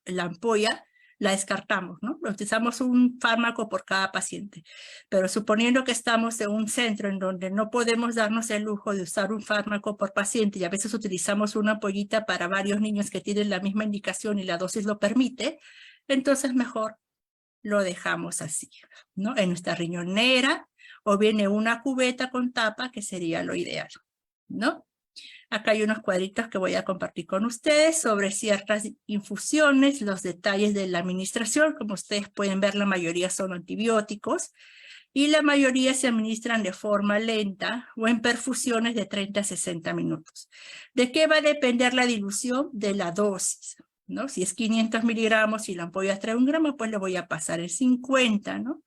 la ampolla, la descartamos, ¿no? Utilizamos un fármaco por cada paciente. Pero suponiendo que estamos en un centro en donde no podemos darnos el lujo de usar un fármaco por paciente y a veces utilizamos una ampollita para varios niños que tienen la misma indicación y la dosis lo permite, entonces mejor lo dejamos así, ¿no? En nuestra riñonera o viene una cubeta con tapa que sería lo ideal, ¿no? Acá hay unos cuadritos que voy a compartir con ustedes sobre ciertas infusiones, los detalles de la administración. Como ustedes pueden ver, la mayoría son antibióticos y la mayoría se administran de forma lenta o en perfusiones de 30 a 60 minutos. ¿De qué va a depender la dilución? De la dosis, ¿no? Si es 500 miligramos y la ampolla trae 1 gramo, pues le voy a pasar el 50, ¿no?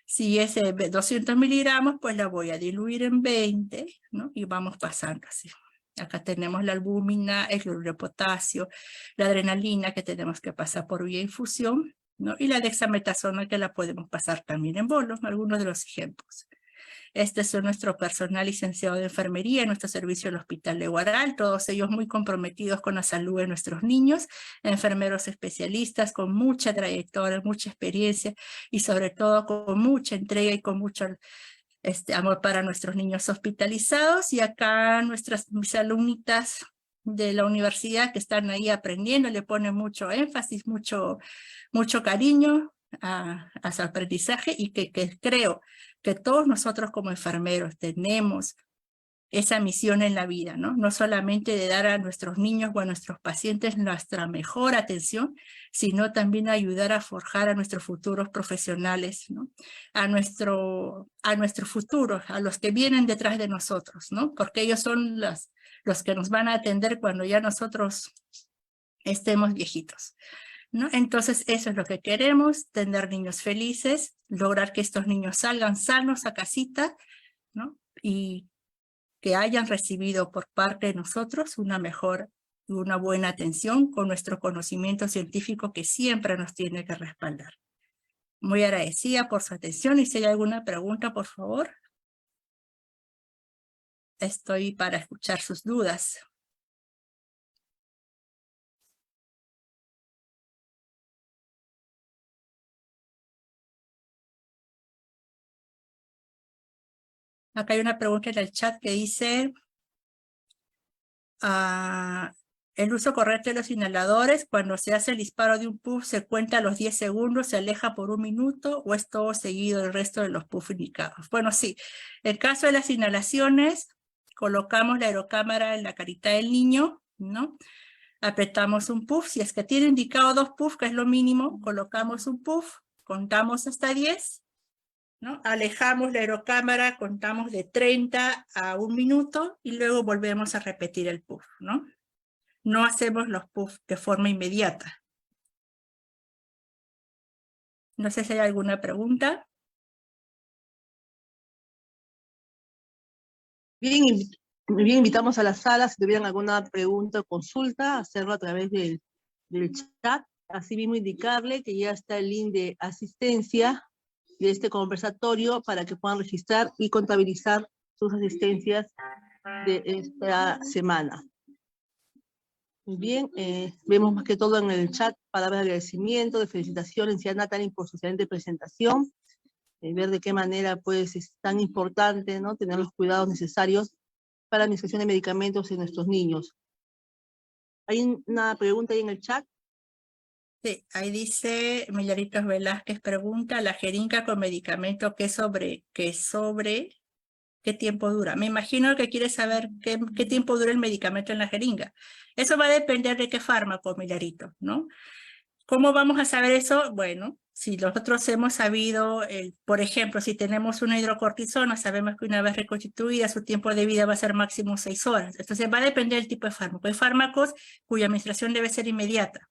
Si es 200 miligramos, pues la voy a diluir en 20, ¿no? Y vamos pasando así. Acá tenemos la albúmina, el cloruro de potasio, la adrenalina que tenemos que pasar por vía infusión, ¿no? Y la dexametasona que la podemos pasar también en bolos, algunos de los ejemplos. Este es nuestro personal licenciado de enfermería en nuestro servicio del Hospital de Huaral, todos ellos muy comprometidos con la salud de nuestros niños, enfermeros especialistas con mucha trayectoria, mucha experiencia y sobre todo con mucha entrega y con mucho amor para nuestros niños hospitalizados. Y acá mis alumnitas de la universidad que están ahí aprendiendo, le ponen mucho énfasis, mucho cariño a su aprendizaje y que creo que todos nosotros como enfermeros tenemos esa misión en la vida, ¿no? No solamente de dar a nuestros niños o a nuestros pacientes nuestra mejor atención, sino también ayudar a forjar a nuestros futuros profesionales, ¿no? A nuestro futuro, a los que vienen detrás de nosotros, ¿no? Porque ellos son los que nos van a atender cuando ya nosotros estemos viejitos, ¿no? Entonces eso es lo que queremos, tener niños felices, lograr que estos niños salgan sanos a casita, ¿no? Y que hayan recibido por parte de nosotros una buena atención con nuestro conocimiento científico que siempre nos tiene que respaldar. Muy agradecida por su atención y si hay alguna pregunta, por favor. Estoy para escuchar sus dudas. Acá hay una pregunta en el chat que dice, el uso correcto de los inhaladores, cuando se hace el disparo de un puff, ¿se cuenta a los 10 segundos, se aleja por 1 minuto o es todo seguido del resto de los puffs indicados? Bueno, sí, el caso de las inhalaciones, colocamos la aerocámara en la carita del niño, ¿no? Apretamos un puff, si es que tiene indicado 2 puffs, que es lo mínimo, colocamos un puff, contamos hasta 10, ¿no? Alejamos la aerocámara, contamos de 30 a 1 minuto y luego volvemos a repetir el puff, ¿no? No hacemos los puffs de forma inmediata. No sé si hay alguna pregunta. Bien, invitamos a la sala, si tuvieran alguna pregunta o consulta, hacerlo a través del chat. Asimismo, indicarle que ya está el link de asistencia de este conversatorio para que puedan registrar y contabilizar sus asistencias de esta semana. Muy bien, vemos más que todo en el chat palabras de agradecimiento, de felicitaciones a Natalie por su excelente presentación. Ver de qué manera pues es tan importante, ¿no?, tener los cuidados necesarios para la administración de medicamentos en nuestros niños. ¿Hay una pregunta ahí en el chat? Sí, ahí dice Millaritos Velázquez, pregunta, la jeringa con medicamento, ¿qué tiempo dura? Me imagino que quiere saber qué tiempo dura el medicamento en la jeringa. Eso va a depender de qué fármaco, Millarito, ¿no? ¿Cómo vamos a saber eso? Bueno, si nosotros hemos sabido, por ejemplo, si tenemos una hidrocortisona, sabemos que una vez reconstituida su tiempo de vida va a ser máximo 6 horas. Entonces va a depender del tipo de fármaco. Hay fármacos cuya administración debe ser inmediata.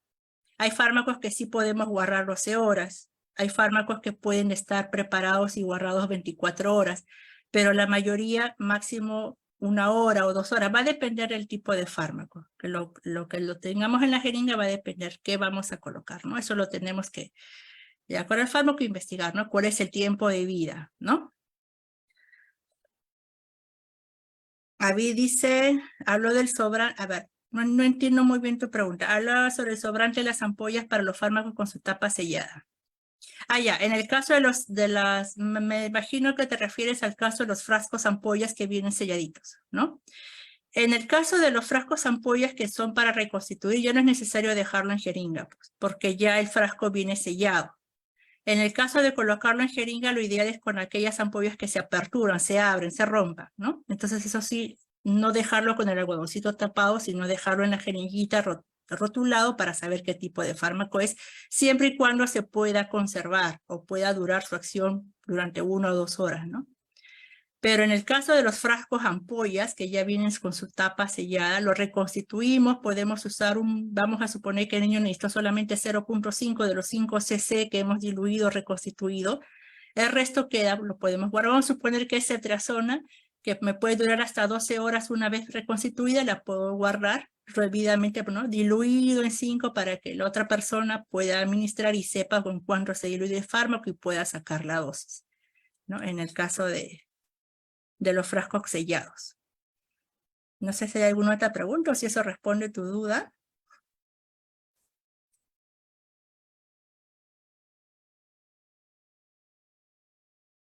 Hay fármacos que sí podemos guardar 12 horas. Hay fármacos que pueden estar preparados y guardados 24 horas. Pero la mayoría máximo 1 hora o 2 horas. Va a depender del tipo de fármaco. Que lo tengamos en la jeringa va a depender qué vamos a colocar, ¿no? Eso lo tenemos que, de acuerdo al fármaco, investigar, ¿no? ¿Cuál es el tiempo de vida, ¿no? Avi dice, habló del sobrante, a ver, no entiendo muy bien tu pregunta. Habla sobre el sobrante de las ampollas para los fármacos con su tapa sellada. Ah, ya, en el caso me imagino que te refieres al caso de los frascos ampollas que vienen selladitos, ¿no? En el caso de los frascos ampollas que son para reconstituir, ya no es necesario dejarlo en jeringa, pues, porque ya el frasco viene sellado. En el caso de colocarlo en jeringa, lo ideal es con aquellas ampollas que se aperturan, se abren, se rompan, ¿no? Entonces eso sí, no dejarlo con el algodoncito tapado, sino dejarlo en la jeringuita rotulado para saber qué tipo de fármaco es, siempre y cuando se pueda conservar o pueda durar su acción durante 1 o 2 horas, ¿no? Pero en el caso de los frascos ampollas, que ya vienen con su tapa sellada, lo reconstituimos, podemos usar vamos a suponer que el niño necesita solamente 0.5 de los 5 cc que hemos diluido, reconstituido. El resto queda, lo podemos guardar. Vamos a suponer que es cetrazona, que me puede durar hasta 12 horas una vez reconstituida, la puedo guardar debidamente, ¿no?, diluido en 5 para que la otra persona pueda administrar y sepa con cuánto se diluye el fármaco y pueda sacar la dosis, ¿no? En el caso de los frascos sellados. No sé si hay alguna otra pregunta o si eso responde tu duda.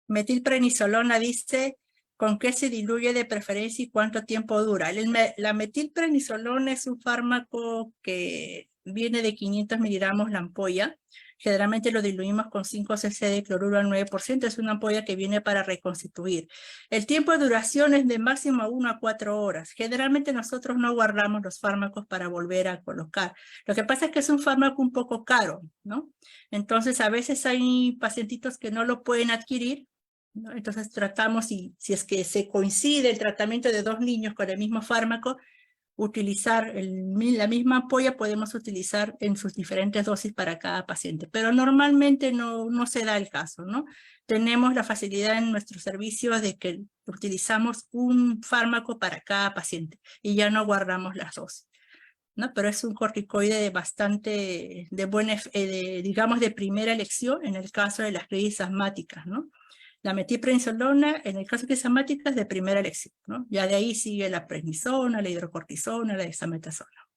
Metilprednisolona dice, ¿con qué se diluye de preferencia y cuánto tiempo dura? La metilprednisolona es un fármaco que viene de 500 miligramos la ampolla. Generalmente lo diluimos con 5 cc de cloruro al 9%. Es una ampolla que viene para reconstituir. El tiempo de duración es de máximo 1 a 4 horas. Generalmente nosotros no guardamos los fármacos para volver a colocar. Lo que pasa es que es un fármaco un poco caro, ¿no? Entonces a veces hay pacientitos que no lo pueden adquirir, ¿no? Entonces tratamos, si es que se coincide el tratamiento de 2 niños con el mismo fármaco, utilizar la misma ampolla podemos utilizar en sus diferentes dosis para cada paciente, pero normalmente no se da el caso, ¿no? Tenemos la facilidad en nuestros servicios de que utilizamos un fármaco para cada paciente y ya no guardamos las dosis, ¿no? Pero es un corticoide bastante digamos de primera elección en el caso de las crisis asmáticas, ¿no? La metilprednisolona, en el caso de crisis asmáticas, de primera elección, ¿no? Ya de ahí sigue la prednisona, la hidrocortisona, la dexametasona.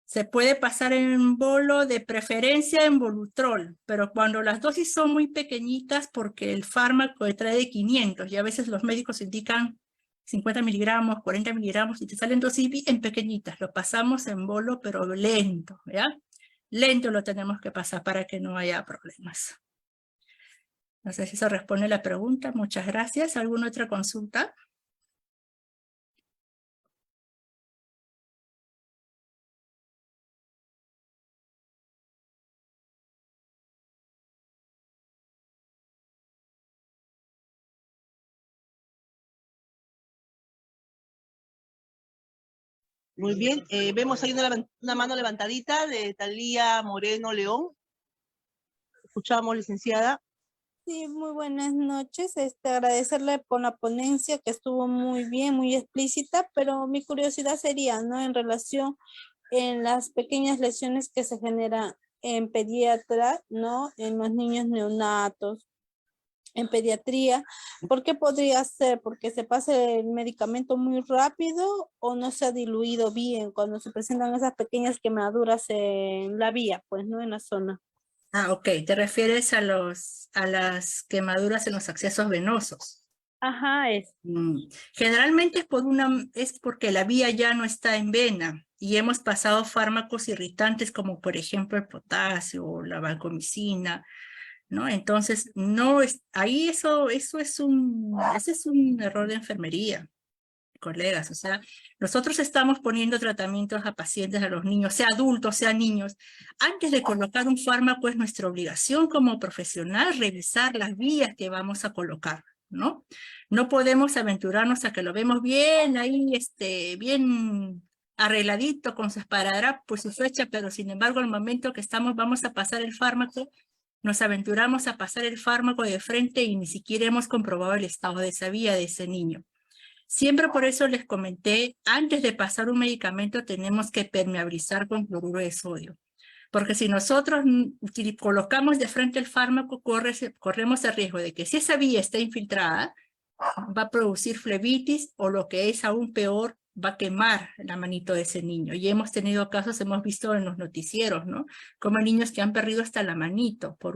Se puede pasar en bolo, de preferencia en Volutrol, pero cuando las dosis son muy pequeñitas, porque el fármaco trae de 500, y a veces los médicos indican 50 miligramos, 40 miligramos, y te salen dosis bien pequeñitas, lo pasamos en bolo, pero lento, ¿ya? Lento lo tenemos que pasar para que no haya problemas. No sé si eso responde a la pregunta. Muchas gracias. ¿Alguna otra consulta? Muy bien, vemos ahí una mano levantadita de Talía Moreno León. Escuchamos, licenciada. Sí, muy buenas noches. Agradecerle por la ponencia que estuvo muy bien, muy explícita, pero mi curiosidad sería, ¿no? En relación en las pequeñas lesiones que se generan en pediatra, ¿no? En los niños neonatos, en pediatría, ¿por qué podría ser? ¿Porque se pasa el medicamento muy rápido o no se ha diluido bien cuando se presentan esas pequeñas quemaduras en la vía, pues, ¿no? En la zona. Ah, ok, te refieres a las quemaduras en los accesos venosos. Ajá, Generalmente es porque la vía ya no está en vena y hemos pasado fármacos irritantes como por ejemplo el potasio o la vancomicina, ¿no? Entonces, ahí ese es un error de enfermería, colegas. O sea, nosotros estamos poniendo tratamientos a pacientes, a los niños, sea adultos, sea niños. Antes de colocar un fármaco es nuestra obligación como profesional revisar las vías que vamos a colocar, ¿no? No podemos aventurarnos a que lo vemos bien ahí, bien arregladito con su esparadrapo, pues su fecha, pero sin embargo al momento que vamos a pasar el fármaco, nos aventuramos a pasar el fármaco de frente y ni siquiera hemos comprobado el estado de esa vía de ese niño. Siempre por eso les comenté, antes de pasar un medicamento tenemos que permeabilizar con cloruro de sodio. Porque si nosotros colocamos de frente el fármaco, corremos el riesgo de que si esa vía está infiltrada, va a producir flebitis o lo que es aún peor, va a quemar la manito de ese niño. Y hemos tenido casos, hemos visto en los noticieros, ¿no? Como niños que han perdido hasta la manito por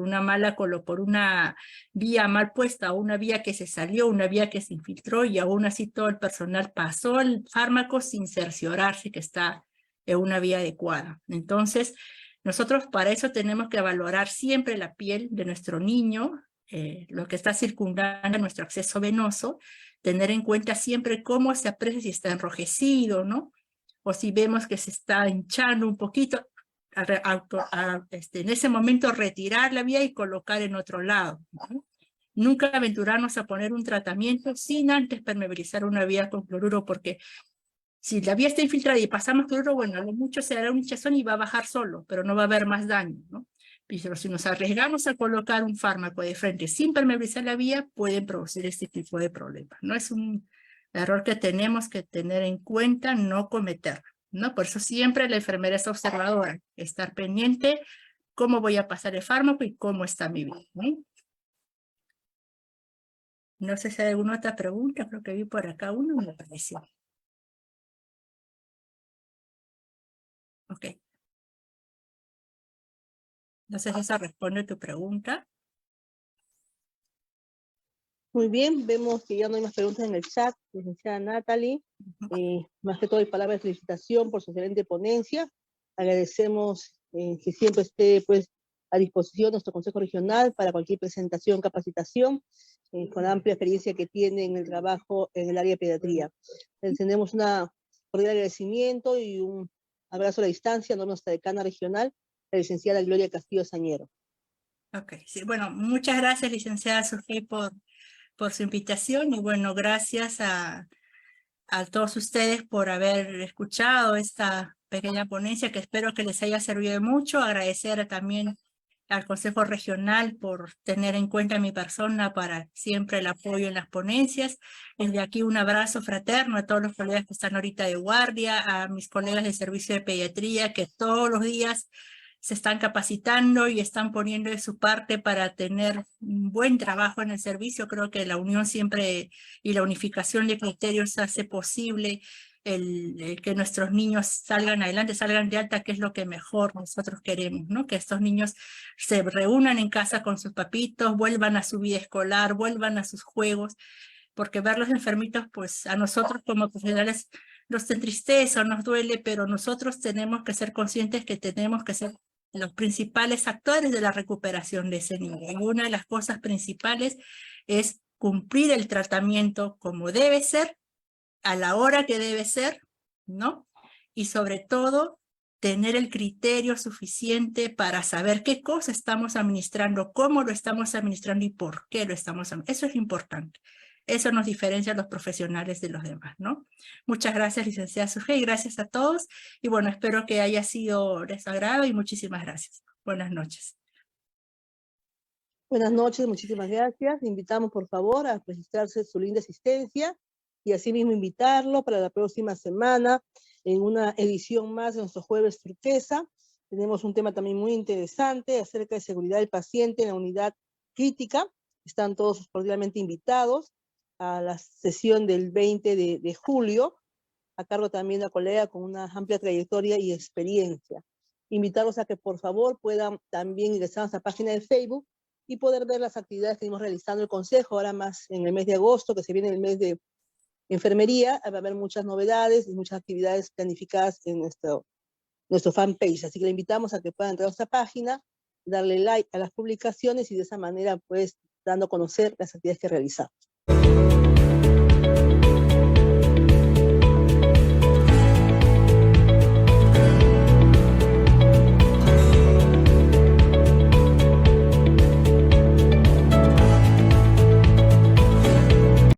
por una vía mal puesta, o una vía que se salió, una vía que se infiltró, y aún así todo el personal pasó el fármaco sin cerciorarse que está en una vía adecuada. Entonces, nosotros para eso tenemos que valorar siempre la piel de nuestro niño, lo que está circundando nuestro acceso venoso, tener en cuenta siempre cómo se aprecia si está enrojecido, ¿no? O si vemos que se está hinchando un poquito, en ese momento retirar la vía y colocar en otro lado, ¿no? Nunca aventurarnos a poner un tratamiento sin antes permeabilizar una vía con cloruro, porque si la vía está infiltrada y pasamos cloruro, bueno, a lo mucho se hará un hinchazón y va a bajar solo, pero no va a haber más daño, ¿no? Pero si nos arriesgamos a colocar un fármaco de frente sin permeabilizar la vía, pueden producir este tipo de problemas, ¿no? Es un error que tenemos que tener en cuenta, no cometer, ¿no? Por eso siempre la enfermera es observadora, estar pendiente cómo voy a pasar el fármaco y cómo está mi vía, ¿no? No sé si hay alguna otra pregunta, creo que vi por acá uno, me pareció. Ok. No sé si eso responde a tu pregunta. Muy bien, vemos que ya no hay más preguntas en el chat, licenciada Natalie. Más que todo, hay palabras de felicitación por su excelente ponencia. Agradecemos que siempre esté pues, a disposición nuestro Consejo Regional para cualquier presentación, capacitación, con la amplia experiencia que tiene en el trabajo en el área de pediatría. Les tenemos un cordial agradecimiento y un abrazo a la distancia a nuestra decana regional, la licenciada Gloria Castillo Sañero. Ok, sí, bueno, muchas gracias, licenciada Sofía, por su invitación, y bueno, gracias a todos ustedes por haber escuchado esta pequeña ponencia que espero que les haya servido de mucho. Agradecer también al Consejo Regional por tener en cuenta mi persona para siempre el apoyo en las ponencias. Desde aquí un abrazo fraterno a todos los colegas que están ahorita de guardia, a mis colegas de servicio de pediatría que todos los días se están capacitando y están poniendo de su parte para tener un buen trabajo en el servicio. Creo que la unión siempre y la unificación de criterios hace posible el que nuestros niños salgan adelante, salgan de alta, que es lo que mejor nosotros queremos, ¿no? Que estos niños se reúnan en casa con sus papitos, vuelvan a su vida escolar, vuelvan a sus juegos, porque verlos enfermitos, pues a nosotros como profesionales nos entristece o nos duele, pero nosotros tenemos que ser conscientes que tenemos que ser los principales actores de la recuperación de ese niño. Y una de las cosas principales es cumplir el tratamiento como debe ser, a la hora que debe ser, ¿no? Y sobre todo, tener el criterio suficiente para saber qué cosa estamos administrando, cómo lo estamos administrando y por qué lo estamos administrando. Eso es importante. eso nos diferencia a los profesionales de los demás, ¿no? Muchas gracias, licenciada Sujei, y gracias a todos. Y bueno, espero que haya sido de su agrado y muchísimas gracias. Buenas noches. Buenas noches, muchísimas gracias. Invitamos, por favor, a registrarse su linda asistencia y asimismo invitarlo para la próxima semana en una edición más de nuestro Jueves Turquesa. Tenemos un tema también muy interesante acerca de seguridad del paciente en la unidad crítica. Están todos cordialmente invitados a la sesión del 20 de julio, a cargo también de una colega con una amplia trayectoria y experiencia. Invitarlos a que por favor puedan también ingresar a nuestra página de Facebook y poder ver las actividades que estamos realizando el Consejo, ahora más en el mes de agosto, que se viene el mes de enfermería, va a haber muchas novedades y muchas actividades planificadas en nuestro fanpage, así que le invitamos a que puedan entrar a nuestra página, darle like a las publicaciones y de esa manera pues dando a conocer las actividades que realizamos.